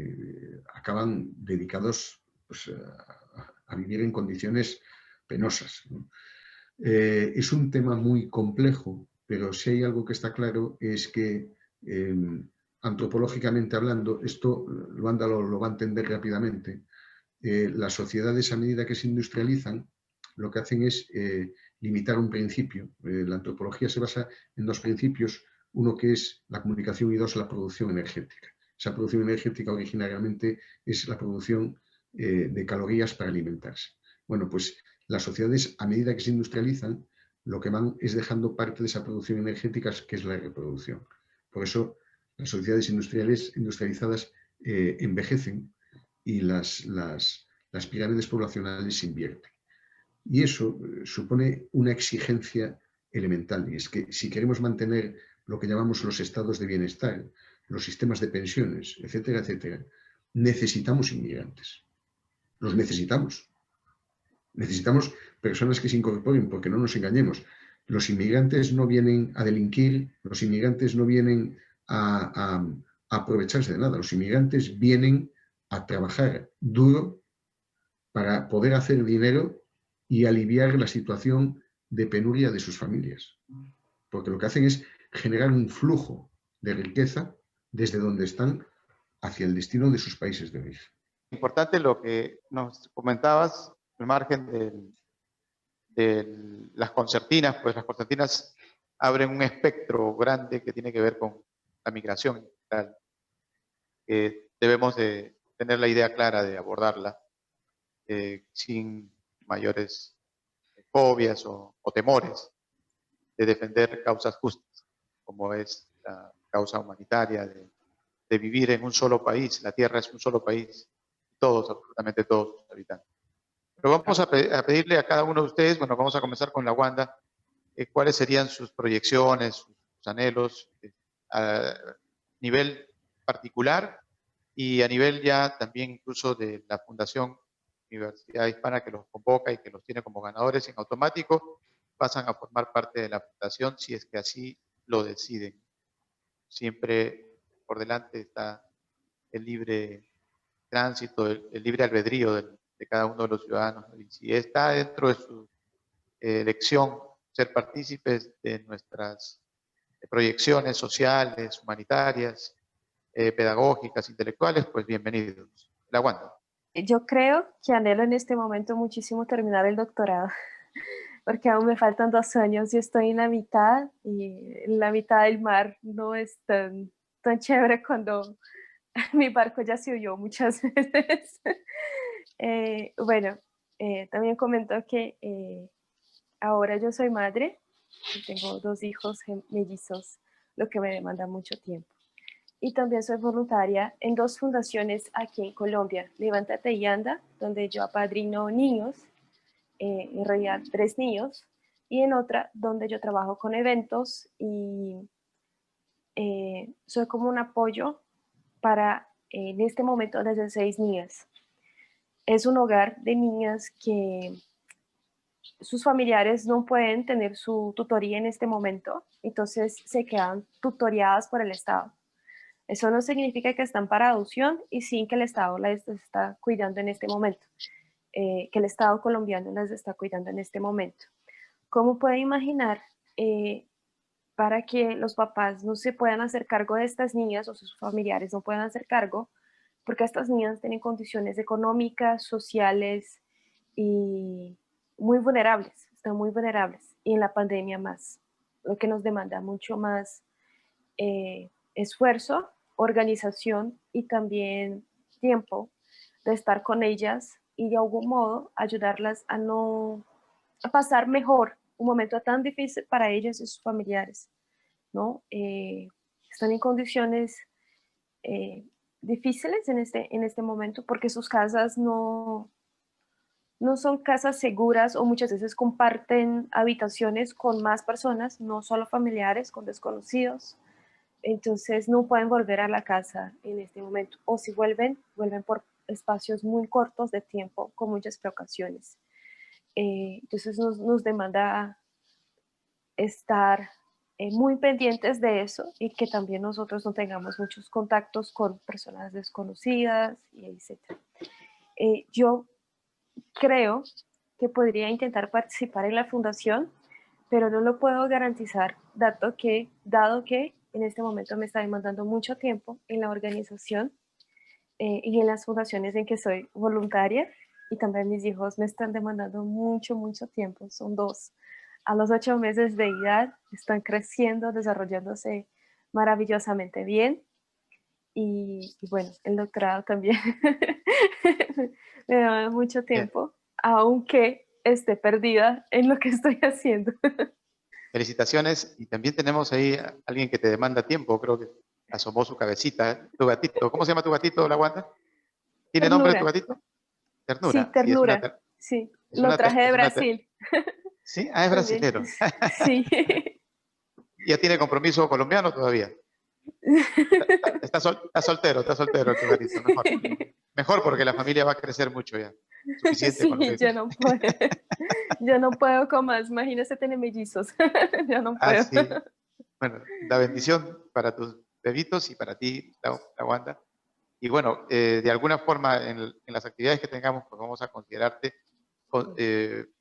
Speaker 5: acaban dedicados pues, a vivir en condiciones penosas, ¿no? Es un tema muy complejo, pero si hay algo que está claro es que antropológicamente hablando, esto Luanda lo va a entender rápidamente, las sociedades a medida que se industrializan lo que hacen es limitar un principio. La antropología se basa en dos principios, uno que es la comunicación y dos la producción energética. Esa producción energética originariamente es la producción de calorías para alimentarse. Bueno, pues las sociedades, a medida que se industrializan, lo que van es dejando parte de esa producción energética, que es la reproducción. Por eso las sociedades industrializadas envejecen y las pirámides poblacionales se invierten. Y eso supone una exigencia elemental, y es que si queremos mantener lo que llamamos los estados de bienestar, los sistemas de pensiones, etcétera, etcétera, necesitamos inmigrantes. Los necesitamos. Necesitamos personas que se incorporen, porque no nos engañemos. Los inmigrantes no vienen a delinquir, los inmigrantes no vienen a aprovecharse de nada. Los inmigrantes vienen a trabajar duro para poder hacer dinero y aliviar la situación de penuria de sus familias. Porque lo que hacen es generar un flujo de riqueza desde donde están hacia el destino de sus países de origen.
Speaker 1: Importante lo que nos comentabas, al margen de las concertinas, pues las concertinas abren un espectro grande que tiene que ver con la migración en general. Debemos de tener la idea clara de abordarla sin mayores fobias o temores, de defender causas justas, como es la causa humanitaria de vivir en un solo país. La tierra es un solo país, todos, absolutamente todos sus habitantes. Pero vamos a pedirle a cada uno de ustedes, bueno, vamos a comenzar con la Wanda, cuáles serían sus proyecciones, sus anhelos a nivel particular y a nivel ya también incluso de la Fundación Universidad Hispana, que los convoca y que los tiene como ganadores en automático, pasan a formar parte de la fundación si es que así lo deciden. Siempre por delante está el libre tránsito, el libre albedrío de cada uno de los ciudadanos. Y si está dentro de su elección ser partícipes de nuestras proyecciones sociales, humanitarias, pedagógicas, intelectuales, pues bienvenidos. La Wanda.
Speaker 6: Yo creo que anhelo en este momento muchísimo terminar el doctorado, porque aún me faltan 2 años y estoy en la mitad, y la mitad del mar no es tan chévere cuando mi barco ya se huyó muchas veces. Bueno, también comento que ahora yo soy madre, tengo 2 hijos mellizos, lo que me demanda mucho tiempo. Y también soy voluntaria en 2 fundaciones aquí en Colombia, Levántate y Anda, donde yo apadrino niños, en realidad 3 niños, y en otra donde yo trabajo con eventos y soy como un apoyo para, en este momento, desde 6 niñas. Es un hogar de niñas que sus familiares no pueden tener su tutoría en este momento, entonces se quedan tutoriadas por el Estado. Eso no significa que están para adopción y sin que el Estado las está cuidando en este momento, que el Estado colombiano las está cuidando en este momento. ¿Cómo puede imaginar para que los papás no se puedan hacer cargo de estas niñas o sus familiares no puedan hacer cargo? Porque estas niñas tienen condiciones económicas, sociales y muy vulnerables, están muy vulnerables. Y en la pandemia más, lo que nos demanda mucho más esfuerzo, organización y también tiempo de estar con ellas y de algún modo ayudarlas a pasar mejor un momento tan difícil para ellas y sus familiares, ¿no? Están en condiciones difíciles en este momento porque sus casas no son casas seguras o muchas veces comparten habitaciones con más personas, no solo familiares, con desconocidos. Entonces no pueden volver a la casa en este momento, o si vuelven por espacios muy cortos de tiempo, con muchas precauciones. Entonces nos demanda estar muy pendientes de eso y que también nosotros no tengamos muchos contactos con personas desconocidas, y etc. Yo creo que podría intentar participar en la fundación, pero no lo puedo garantizar, dado que en este momento me está demandando mucho tiempo en la organización y en las fundaciones en que soy voluntaria, y también mis hijos me están demandando mucho tiempo, son 2. A los 8 meses de edad están creciendo, desarrollándose maravillosamente bien, y bueno, el doctorado también me da mucho
Speaker 1: Bien,
Speaker 6: tiempo, aunque esté perdida en lo que estoy haciendo.
Speaker 1: felicitaciones. Y también tenemos ahí a alguien que te demanda tiempo, creo que asomó su cabecita, ¿eh? Tu gatito. ¿Cómo se llama tu gatito, La Wanda? ¿Tiene nombre tu
Speaker 6: Ternura,
Speaker 1: gatito?
Speaker 6: sí,
Speaker 1: Ternura. Sí,
Speaker 6: ternura, sí,
Speaker 1: es
Speaker 6: lo
Speaker 1: una,
Speaker 6: traje de
Speaker 1: es una,
Speaker 6: Brasil
Speaker 1: sí, es
Speaker 6: también,
Speaker 1: brasilero.
Speaker 6: sí.
Speaker 1: ¿Ya tiene compromiso colombiano todavía? Está soltero, está soltero tu gatito, mejor. Mejor porque la familia va a crecer mucho ya. Suficiente con los
Speaker 6: Sí,
Speaker 1: hijos.
Speaker 6: yo no puedo con más, imagínese tener mellizos, yo no puedo.
Speaker 1: Así, bueno, la bendición para tus bebitos y para ti, la Wanda. Y bueno, de alguna forma en las actividades que tengamos, pues vamos a considerarte, valga la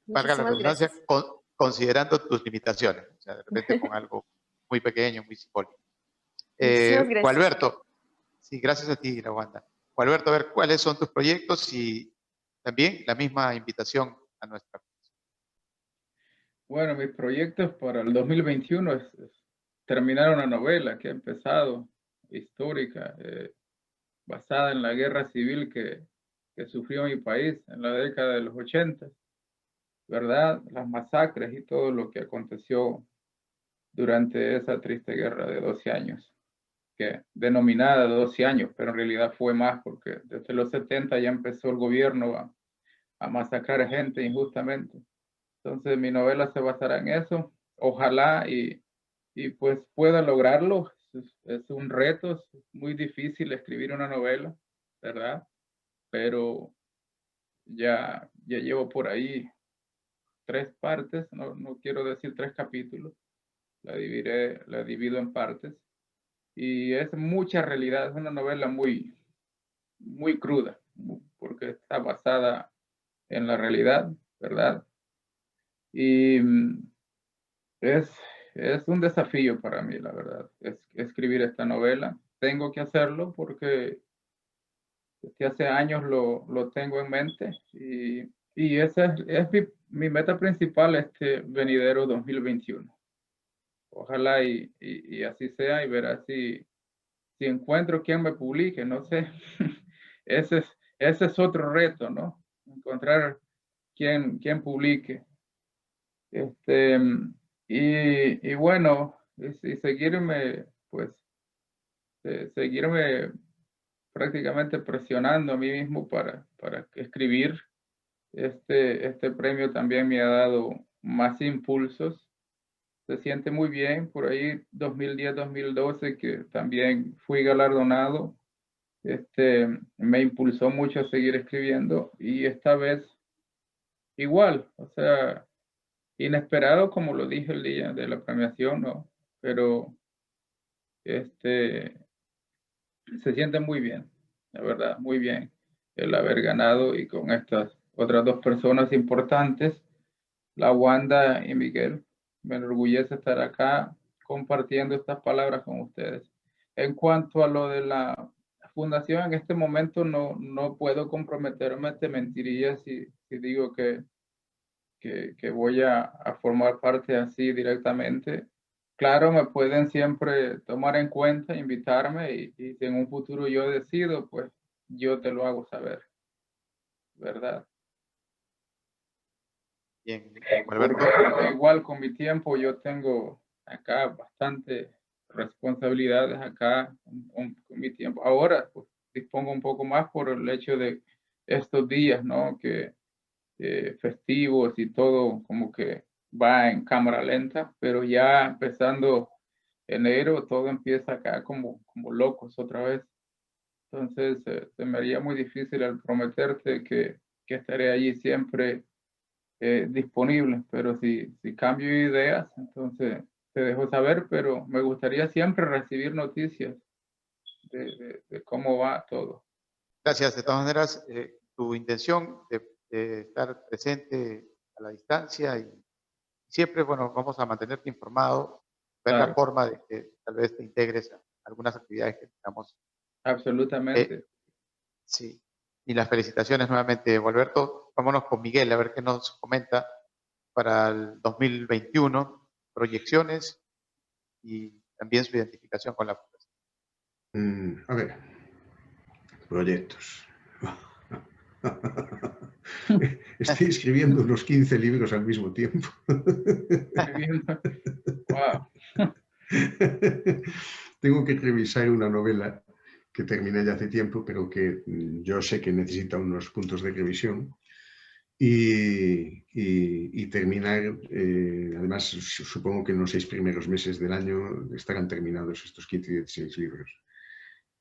Speaker 6: Muchísimas
Speaker 1: redundancia,
Speaker 6: gracias.
Speaker 1: considerando tus limitaciones. O sea, de repente con algo muy pequeño, muy simbólico.
Speaker 6: Muchísimas gracias.
Speaker 1: Gualberto, sí, gracias a ti, la Wanda. Gualberto, a ver cuáles son tus proyectos y también la misma invitación a nuestra.
Speaker 4: Bueno, mis proyectos para el 2021 es terminar una novela que ha empezado, histórica, basada en la guerra civil que sufrió mi país en la década de los 80, ¿verdad? Las masacres y todo lo que aconteció durante esa triste guerra de 12 años, que denominada de 12 años, pero en realidad fue más porque desde los 70 ya empezó el gobierno a masacrar gente injustamente. Entonces mi novela se basará en eso. Ojalá y pues pueda lograrlo. Es un reto, es muy difícil escribir una novela, ¿verdad? Pero ya llevo por ahí 3 partes, no quiero decir 3 capítulos, la divido en partes. Y es mucha realidad, es una novela muy cruda, porque está basada en la realidad, ¿verdad? Y es, es un desafío para mí, la verdad, escribir esta novela. Tengo que hacerlo porque desde hace años lo tengo en mente y esa es mi meta principal este venidero 2021. Ojalá y así sea y verás si encuentro quien me publique, no sé. ese, ese es otro reto, ¿no? Encontrar quien publique. Este, y bueno, y seguirme, pues, seguirme prácticamente presionando a mí mismo para escribir. Este premio también me ha dado más impulsos. Se siente muy bien, por ahí 2010-2012 que también fui galardonado, me impulsó mucho a seguir escribiendo y esta vez igual, o sea, inesperado como lo dije el día de la premiación, ¿no? Pero se siente muy bien, la verdad, muy bien el haber ganado y con estas otras 2 personas importantes, la Wanda y Miguel. Me enorgullece estar acá compartiendo estas palabras con ustedes. En cuanto a lo de la fundación, en este momento no puedo comprometerme, te mentiría si digo que voy a formar parte así directamente. Claro, me pueden siempre tomar en cuenta, invitarme y si en un futuro yo decido, pues yo te lo hago saber, ¿verdad?
Speaker 1: Bien,
Speaker 4: Porque
Speaker 1: Gualberto.
Speaker 4: igual con mi tiempo yo tengo acá bastante responsabilidades acá con mi tiempo. Ahora pues dispongo un poco más por el hecho de estos días, ¿no? Que festivos y todo como que va en cámara lenta, pero ya empezando enero todo empieza acá como locos otra vez. Entonces se me haría muy difícil al prometerte que estaré allí siempre disponible, pero si cambio ideas, entonces te dejo saber, pero me gustaría siempre recibir noticias de cómo va todo.
Speaker 1: Gracias. De todas maneras, tu intención de estar presente a la distancia y siempre, bueno, vamos a mantenerte informado, ver la
Speaker 4: Claro,
Speaker 1: forma de que tal vez te integres a algunas actividades que tengamos. Eh,
Speaker 4: absolutamente.
Speaker 1: sí. Y las felicitaciones nuevamente, Gualberto. Vámonos con Miguel a ver qué nos comenta para el 2021, proyecciones y también su identificación con la fundación.
Speaker 5: A ver, proyectos. Estoy escribiendo unos 15 libros al mismo tiempo.
Speaker 4: Wow.
Speaker 5: Tengo que revisar una novela que terminé ya hace tiempo, pero que yo sé que necesita unos puntos de revisión. Y terminar, además supongo que en los 6 primeros meses del año estarán terminados estos 15 y 16 libros.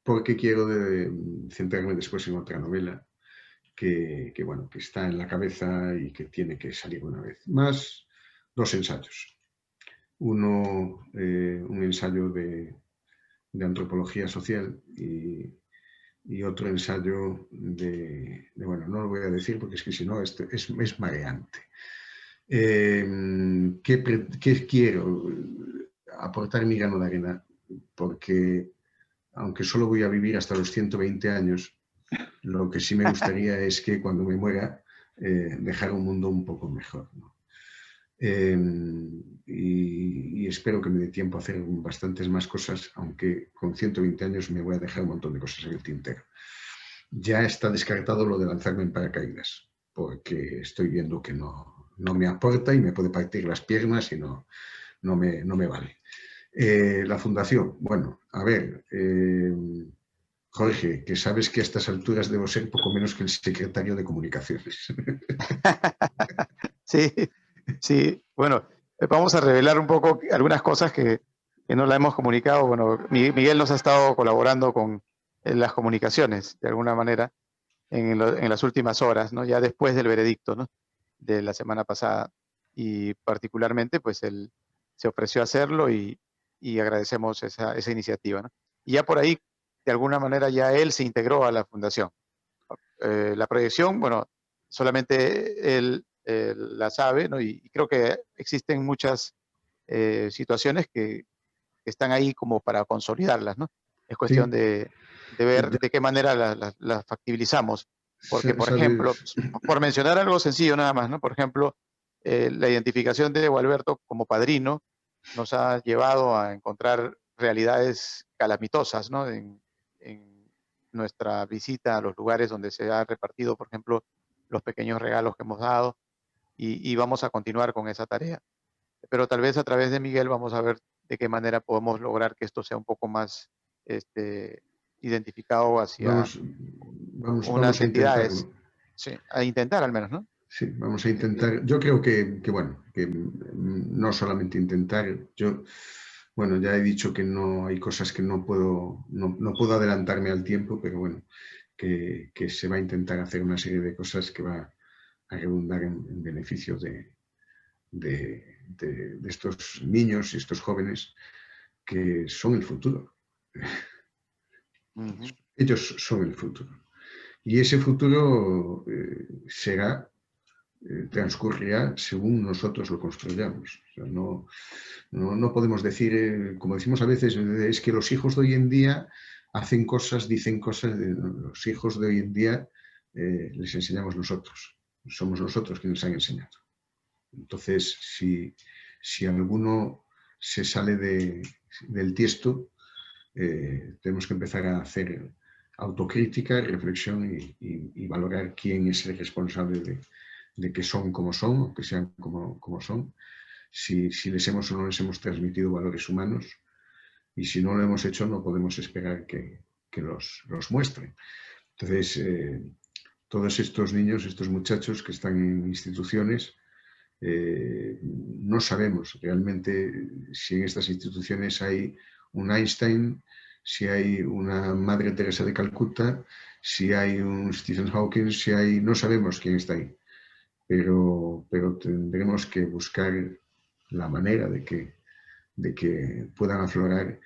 Speaker 5: Porque quiero centrarme después en otra novela bueno, que está en la cabeza y que tiene que salir una vez. Más 2 ensayos. Uno, un ensayo de antropología social y otro ensayo bueno, no lo voy a decir porque es que si no es mareante. ¿Qué quiero? Aportar mi grano de arena, porque aunque solo voy a vivir hasta los 120 años, lo que sí me gustaría es que cuando me muera dejar un mundo un poco mejor, ¿no? Y espero que me dé tiempo a hacer bastantes más cosas, aunque con 120 años me voy a dejar un montón de cosas en el tintero. Ya está descartado lo de lanzarme en paracaídas, porque estoy viendo que no me aporta y me puede partir las piernas y no me vale. La fundación, bueno, a ver, Jorge, que sabes que a estas alturas debo ser poco menos que el secretario de comunicaciones.
Speaker 1: Sí, sí, bueno, vamos a revelar un poco algunas cosas que no la hemos comunicado. Bueno, Miguel nos ha estado colaborando con las comunicaciones, de alguna manera, en las últimas horas, ¿no? Ya después del veredicto, ¿no? De la semana pasada. Y particularmente, pues él se ofreció a hacerlo y agradecemos esa iniciativa, ¿no? Y ya por ahí, de alguna manera, ya él se integró a la fundación. La proyección, bueno, solamente él la sabe, ¿no? Y creo que existen muchas situaciones que están ahí como para consolidarlas, ¿no? Es cuestión
Speaker 5: Sí,
Speaker 1: de ver de qué manera las factibilizamos. Porque, por ejemplo,
Speaker 5: sabes,
Speaker 1: por mencionar algo sencillo nada más, ¿no? Por ejemplo, la identificación de Gualberto como padrino nos ha llevado a encontrar realidades calamitosas, ¿no? En nuestra visita a los lugares donde se ha repartido, por ejemplo, los pequeños regalos que hemos dado y vamos a continuar con esa tarea. Pero tal vez a través de Miguel vamos a ver de qué manera podemos lograr que esto sea un poco más identificado hacia
Speaker 5: vamos
Speaker 1: unas
Speaker 5: a intentarlo.
Speaker 1: entidades. Sí, a intentar al menos, ¿no?
Speaker 5: Sí, vamos a intentar. Yo creo bueno, que no solamente intentar. Yo, bueno, ya he dicho que no hay cosas que no puedo adelantarme al tiempo, pero bueno, que se va a intentar hacer una serie de cosas que va a redundar en beneficio de estos niños y estos jóvenes que son el futuro.
Speaker 1: Uh-huh.
Speaker 5: Ellos son el futuro. Y ese futuro transcurrirá según nosotros lo construyamos. O sea, no podemos decir, como decimos a veces, es que los hijos de hoy en día hacen cosas, dicen cosas. Los hijos de hoy en día les enseñamos nosotros. Somos nosotros quienes les han enseñado. Entonces, si alguno se sale del tiesto, tenemos que empezar a hacer autocrítica, reflexión y valorar quién es el responsable de que son como son, o que sean como son, si les hemos o no les hemos transmitido valores humanos, y si no lo hemos hecho no podemos esperar que los muestren. Entonces, todos estos niños, estos muchachos que están en instituciones, no sabemos realmente si en estas instituciones hay un Einstein, si hay una Madre Teresa de Calcuta, si hay un Stephen Hawking, no sabemos quién está ahí, pero tendremos que buscar la manera de que puedan aflorar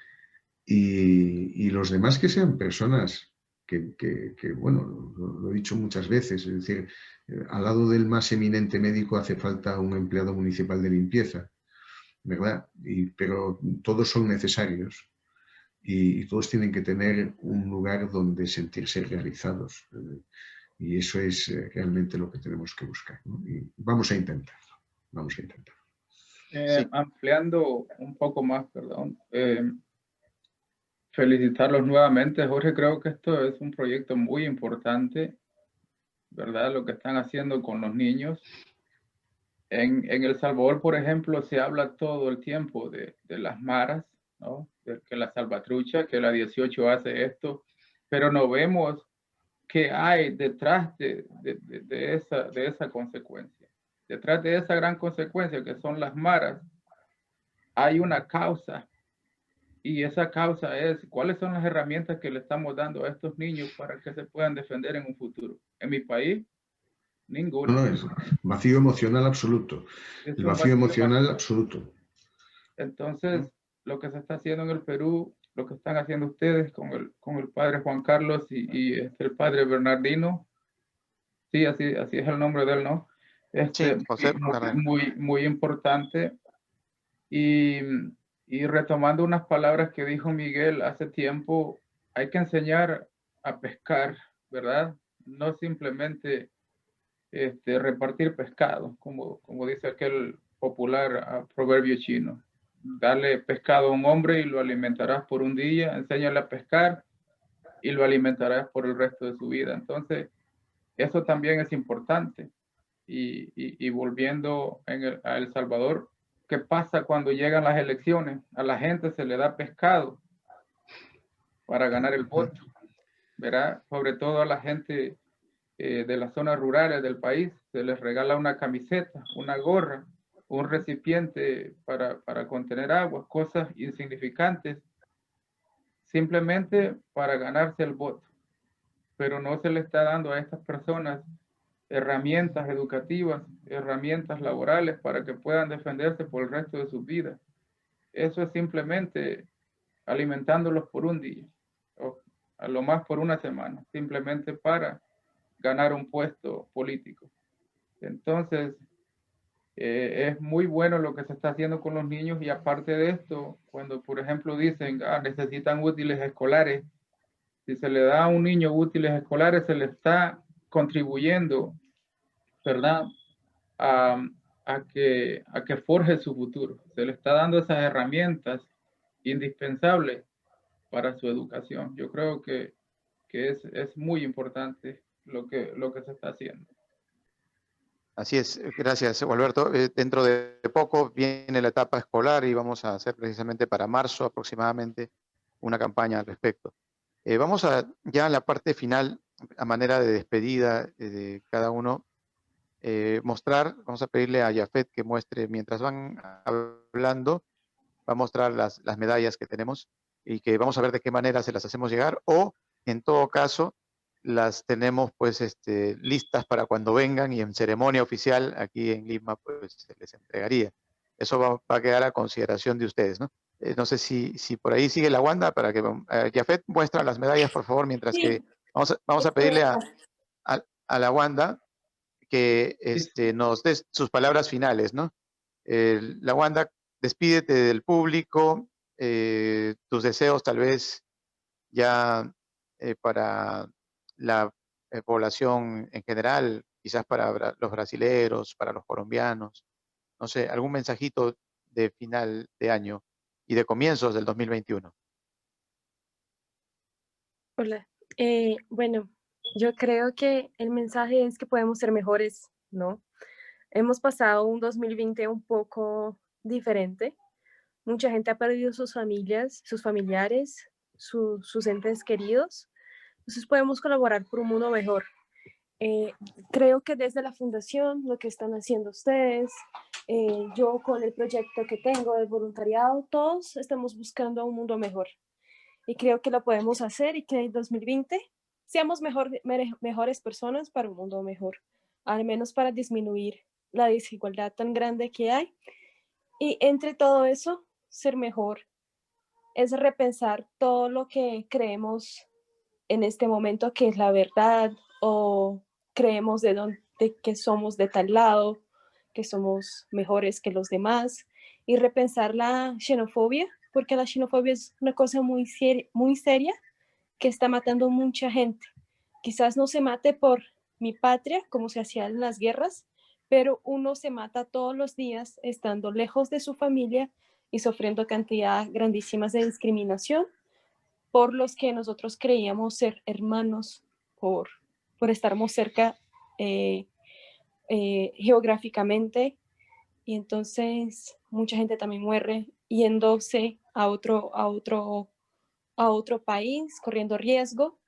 Speaker 5: y los demás que sean personas que bueno, lo he dicho muchas veces, es decir, al lado del más eminente médico hace falta un empleado municipal de limpieza, ¿verdad? Pero todos son necesarios y todos tienen que tener un lugar donde sentirse realizados. Y eso es realmente lo que tenemos que buscar, ¿no? Y vamos a intentarlo, vamos a intentarlo.
Speaker 1: Sí.
Speaker 4: Ampliando un poco más, perdón. felicitarlos nuevamente, Jorge. Creo que esto es un proyecto muy importante, ¿verdad? Lo que están haciendo con los niños. En El Salvador, por ejemplo, se habla todo el tiempo de las maras, ¿no? De que la salvatrucha, que la 18 hace esto, pero no vemos qué hay detrás de esa consecuencia. Detrás de esa gran consecuencia que son las maras, hay una causa, y esa causa es cuáles son las herramientas que le estamos dando a estos niños para que se puedan defender en un futuro. En mi país, ninguna.
Speaker 5: No, es vacío emocional absoluto. El vacío emocional absoluto.
Speaker 4: Entonces, lo que se está haciendo en el Perú, lo que están haciendo ustedes con el padre Juan Carlos y el padre Bernardino, sí, así es el nombre de él, ¿no?
Speaker 1: Sí, José Bernardino.
Speaker 4: Muy importante. Y retomando unas palabras que dijo Miguel hace tiempo, hay que enseñar a pescar, ¿verdad? No simplemente repartir pescado, como dice aquel popular proverbio chino. Darle pescado a un hombre y lo alimentarás por un día, enséñale a pescar y lo alimentarás por el resto de su vida. Entonces, eso también es importante. Y volviendo a El Salvador, ¿qué pasa cuando llegan las elecciones? A la gente se le da pescado para ganar el voto, ¿verdad? Sobre todo a la gente de las zonas rurales del país, se les regala una camiseta, una gorra, un recipiente para contener agua, cosas insignificantes, simplemente para ganarse el voto. Pero no se le está dando a estas personas herramientas educativas, herramientas laborales para que puedan defenderse por el resto de sus vidas. Eso es simplemente alimentándolos por un día, o a lo más por una semana, simplemente para ganar un puesto político. Entonces, es muy bueno lo que se está haciendo con los niños, y aparte de esto, cuando por ejemplo dicen, necesitan útiles escolares, si se le da a un niño útiles escolares, se le está contribuyendo, ¿verdad? A que forje su futuro. Se le está dando esas herramientas indispensables para su educación. Yo creo que es muy importante lo que se está haciendo.
Speaker 1: Así es, gracias, Alberto. Dentro de poco viene la etapa escolar y vamos a hacer precisamente para marzo aproximadamente una campaña al respecto. Vamos ya a la parte final, a manera de despedida de cada uno, vamos a pedirle a Jafet que muestre, mientras van hablando, va a mostrar las medallas que tenemos y que vamos a ver de qué manera se las hacemos llegar, o en todo caso las tenemos pues listas para cuando vengan y en ceremonia oficial aquí en Lima pues se les entregaría. Eso va a quedar a consideración de ustedes, ¿no? No sé si por ahí sigue la Wanda para que Jafet muestra las medallas, por favor, mientras
Speaker 3: Sí.
Speaker 1: que vamos a pedirle a la Wanda que nos dé sus palabras finales, ¿no? La Wanda, despídete del público, tus deseos tal vez ya para la población en general, quizás para los brasileros, para los colombianos, no sé, algún mensajito de final de año y de comienzos del 2021.
Speaker 7: Hola. Bueno, yo creo que el mensaje es que podemos ser mejores, ¿no? Hemos pasado un 2020 un poco diferente. Mucha gente ha perdido sus familias, sus familiares, sus entes queridos. Entonces podemos colaborar por un mundo mejor. Creo que desde la fundación, lo que están haciendo ustedes, yo con el proyecto que tengo de voluntariado, todos estamos buscando un mundo mejor. Y creo que lo podemos hacer y que en 2020 seamos mejores personas para un mundo mejor, al menos para disminuir la desigualdad tan grande que hay. Y entre todo eso, ser mejor es repensar todo lo que creemos en este momento que es la verdad, o creemos de que somos de tal lado, que somos mejores que los demás, y repensar la xenofobia, porque la xenofobia es una cosa muy seria que está matando mucha gente. Quizás no se mate por mi patria, como se hacía en las guerras, pero uno se mata todos los días estando lejos de su familia y sufriendo cantidades grandísimas de discriminación por los que nosotros creíamos ser hermanos, por estar más cerca geográficamente, y entonces mucha gente también muere yéndose a otro país, corriendo riesgo.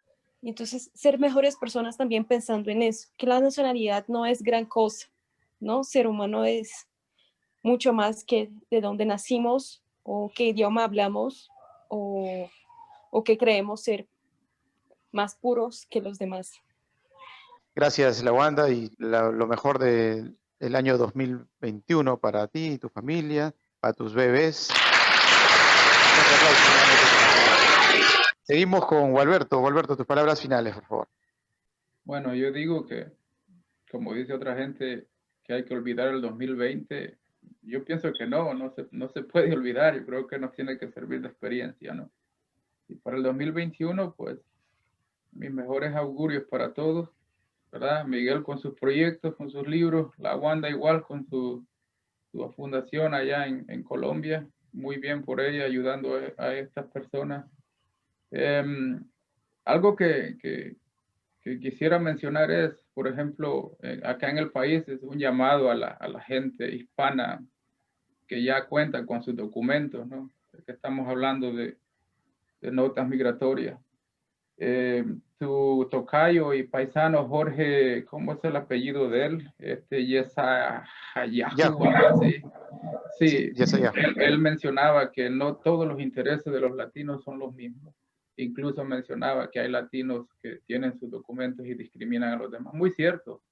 Speaker 7: Y entonces ser mejores personas también pensando en eso, que la nacionalidad no es gran cosa, ¿no? Ser humano es mucho más que de dónde nacimos o qué idioma hablamos o que creemos ser más puros que los demás.
Speaker 1: Gracias, Lawanda, y lo mejor del año 2021 para ti y tu familia, para tus bebés. Seguimos con Gualberto. Gualberto, tus palabras finales, por favor.
Speaker 4: Bueno, yo digo que, como dice otra gente, que hay que olvidar el 2020. Yo pienso que no se puede olvidar. Yo creo que nos tiene que servir de experiencia, ¿no? Y para el 2021, pues, mis mejores augurios para todos, ¿verdad? Miguel con sus proyectos, con sus libros, la Wanda igual con su fundación allá en Colombia, muy bien por ella, ayudando a estas personas. Algo que quisiera mencionar es, por ejemplo, acá en el país es un llamado a la gente hispana que ya cuenta con sus documentos, ¿no? Que estamos hablando de notas migratorias. Tu tocayo y paisano Jorge, ¿cómo es el apellido de él? Yesayahu, algo así. Sí, él mencionaba que no todos los intereses de los latinos son los mismos. Incluso mencionaba que hay latinos que tienen sus documentos y discriminan a los demás. Muy cierto,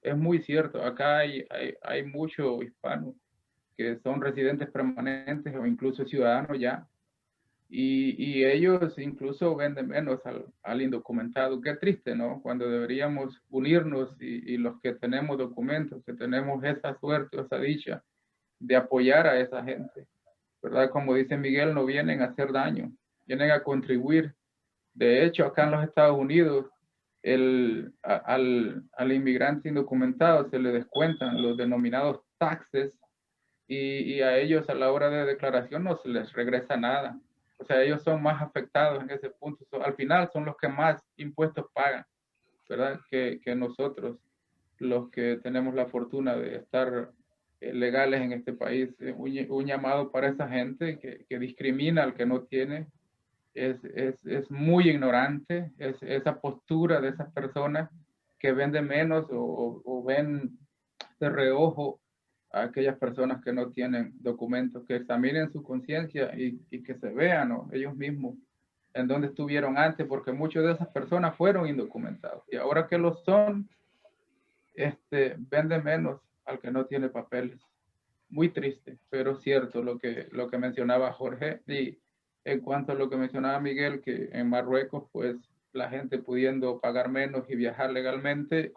Speaker 4: es muy cierto. Acá hay muchos hispanos que son residentes permanentes o incluso ciudadanos ya, y ellos incluso venden menos al indocumentado. Qué triste, ¿no? Cuando deberíamos unirnos y los que tenemos documentos, que tenemos esa suerte, esa dicha de apoyar a esa gente, ¿verdad? Como dice Miguel, no vienen a hacer daño, vienen a contribuir. De hecho, acá en los Estados Unidos, al inmigrante indocumentado se le descuentan los denominados taxes y a ellos a la hora de declaración no se les regresa nada. O sea, ellos son más afectados en ese punto. Al final son los que más impuestos pagan, ¿verdad? Que nosotros, los que tenemos la fortuna de estar legales en este país. Un llamado para esa gente que discrimina al que no tiene. Es muy ignorante, esa postura de esas personas que ven de menos o ven de reojo a aquellas personas que no tienen documentos, que examinen su conciencia y que se vean, ¿no? Ellos mismos en dónde estuvieron antes, porque muchas de esas personas fueron indocumentados y ahora que lo son, ven de menos al que no tiene papeles. Muy triste, pero cierto lo que mencionaba Jorge. Y en cuanto a lo que mencionaba Miguel, que en Marruecos, pues la gente pudiendo pagar menos y viajar legalmente,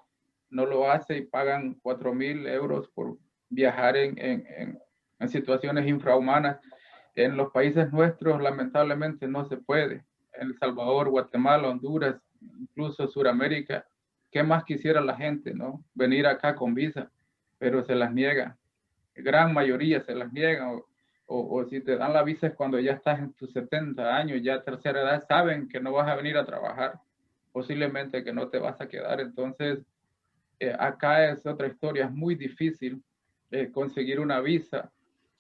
Speaker 4: no lo hace y pagan 4.000 euros por viajar en situaciones infrahumanas. En los países nuestros, lamentablemente, no se puede. En El Salvador, Guatemala, Honduras, incluso Sudamérica, ¿qué más quisiera la gente, no? Venir acá con visa, pero se las niega. Gran mayoría se las niegan, o si te dan la visa es cuando ya estás en tus 70 años, ya tercera edad, saben que no vas a venir a trabajar, posiblemente que no te vas a quedar. Entonces, acá es otra historia, es muy difícil conseguir una visa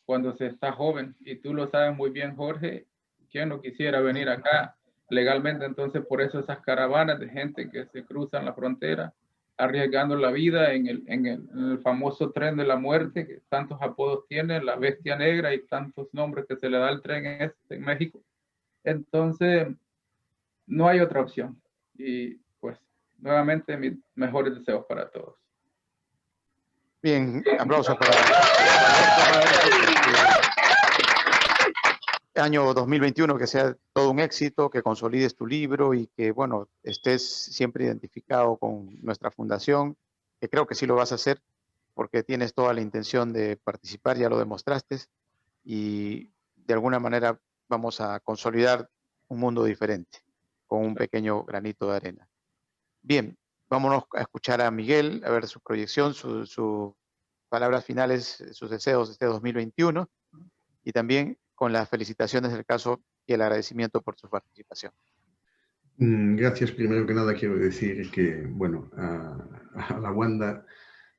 Speaker 4: cuando se está joven, y tú lo sabes muy bien, Jorge, ¿quién no quisiera venir acá legalmente? Entonces, por eso esas caravanas de gente que se cruzan la frontera, arriesgando la vida en el famoso tren de la muerte, que tantos apodos tiene, la bestia negra, y tantos nombres que se le da al tren en México. Entonces, no hay otra opción. Y pues, nuevamente, mis mejores deseos para todos.
Speaker 1: Bien, aplausos para el año 2021, que sea todo un éxito, que consolides tu libro y que, bueno, estés siempre identificado con nuestra fundación, que creo que sí lo vas a hacer porque tienes toda la intención de participar, ya lo demostraste, y de alguna manera vamos a consolidar un mundo diferente con un pequeño granito de arena. Bien, vámonos a escuchar a Miguel, a ver su proyección, sus palabras finales, sus deseos de este 2021, y también con las felicitaciones del caso y el agradecimiento por su participación.
Speaker 5: Gracias. Primero que nada quiero decir que, bueno, a la Wanda,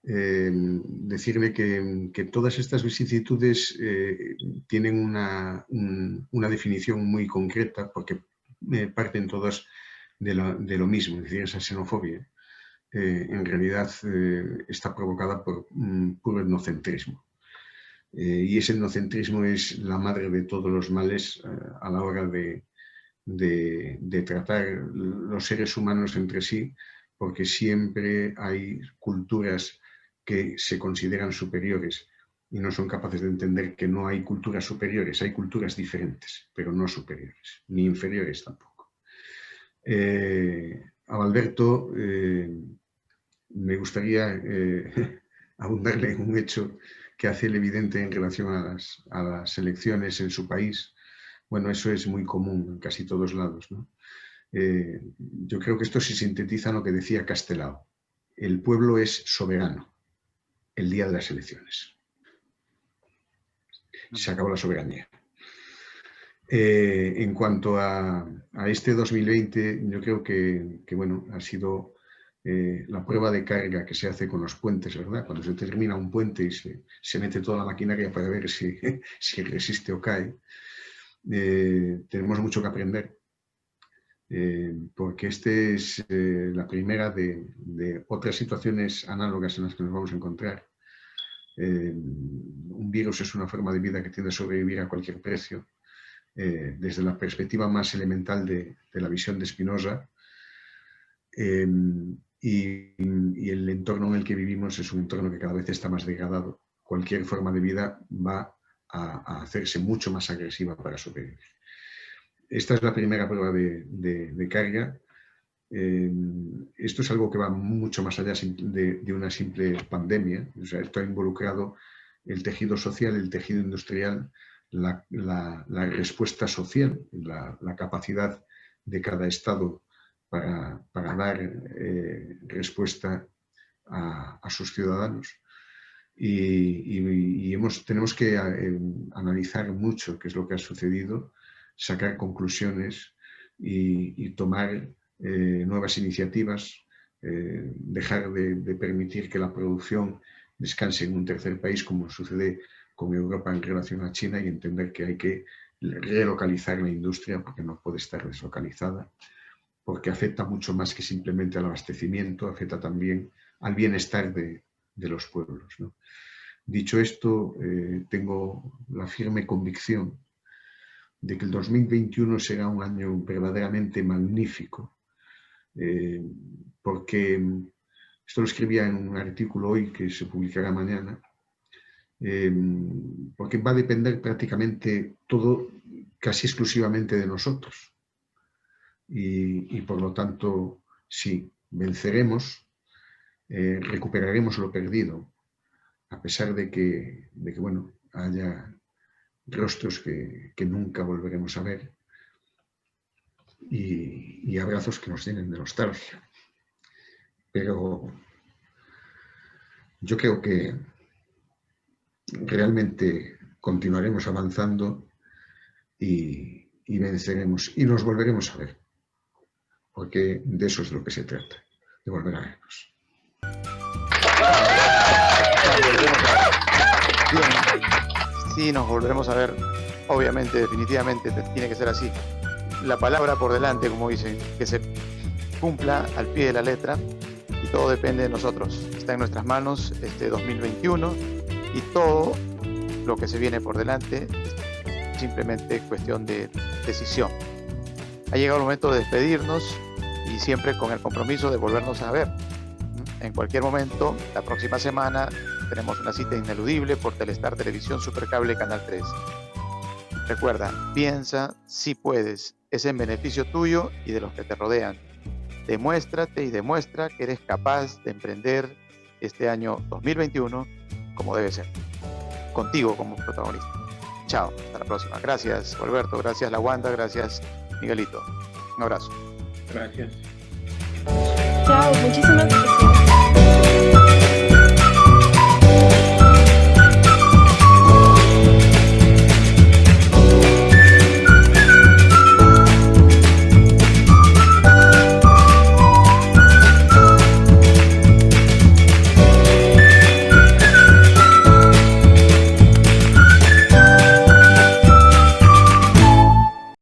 Speaker 5: decirle que todas estas vicisitudes tienen una definición muy concreta, porque parten todas de lo mismo, es decir, esa xenofobia en realidad está provocada por puro etnocentrismo. Y ese etnocentrismo es la madre de todos los males a la hora de tratar los seres humanos entre sí, porque siempre hay culturas que se consideran superiores y no son capaces de entender que no hay culturas superiores, hay culturas diferentes, pero no superiores, ni inferiores tampoco. A Alberto me gustaría abundarle en un hecho que hace el evidente en relación a las elecciones en su país. Bueno, eso es muy común en casi todos lados, ¿no? Yo creo que esto se sintetiza en lo que decía Castelao. El pueblo es soberano el día de las elecciones. Se acabó la soberanía. En cuanto a este 2020, yo creo que bueno, ha sido la prueba de carga que se hace con los puentes, ¿verdad? Cuando se termina un puente y se mete toda la maquinaria para ver si resiste o cae. Tenemos mucho que aprender, porque esta es la primera de otras situaciones análogas en las que nos vamos a encontrar. Un virus es una forma de vida que tiende a sobrevivir a cualquier precio. Desde la perspectiva más elemental de la visión de Spinoza, y el entorno en el que vivimos es un entorno que cada vez está más degradado. Cualquier forma de vida va a hacerse mucho más agresiva para sobrevivir. Esta es la primera prueba de carga. Esto es algo que va mucho más allá de una simple pandemia. O sea, esto ha involucrado el tejido social, el tejido industrial, la respuesta social, la capacidad de cada Estado para dar respuesta a sus ciudadanos. Y tenemos que analizar mucho qué es lo que ha sucedido, sacar conclusiones y tomar nuevas iniciativas, dejar de permitir que la producción descanse en un tercer país, como sucede con Europa en relación a China, y entender que hay que relocalizar la industria porque no puede estar deslocalizada, porque afecta mucho más que simplemente al abastecimiento, afecta también al bienestar de los pueblos, ¿no? Dicho esto, tengo la firme convicción de que el 2021 será un año verdaderamente magnífico, porque esto lo escribía en un artículo hoy que se publicará mañana, porque va a depender prácticamente todo casi exclusivamente de nosotros. Y por lo tanto, sí, venceremos, recuperaremos lo perdido, a pesar de que bueno, haya rostros que nunca volveremos a ver y abrazos que nos llenen de nostalgia. Pero yo creo que realmente continuaremos avanzando y venceremos y nos volveremos a ver, porque de eso es lo que se trata, de volver a vernos.
Speaker 1: Sí, nos volveremos a ver, obviamente, definitivamente, tiene que ser así. La palabra por delante, como dicen, que se cumpla al pie de la letra, y todo depende de nosotros. Está en nuestras manos este 2021 y todo lo que se viene por delante es simplemente cuestión de decisión. Ha llegado el momento de despedirnos y siempre con el compromiso de volvernos a ver. En cualquier momento, la próxima semana, tenemos una cita ineludible por Telestar Televisión Supercable Canal 3. Recuerda, piensa, si puedes, es en beneficio tuyo y de los que te rodean. Demuéstrate y demuestra que eres capaz de emprender este año 2021 como debe ser, contigo como protagonista. Chao, hasta la próxima. Gracias, Alberto, gracias, La Wanda, gracias, Miguelito. Un abrazo.
Speaker 4: Gracias.
Speaker 7: Chao, muchísimas gracias.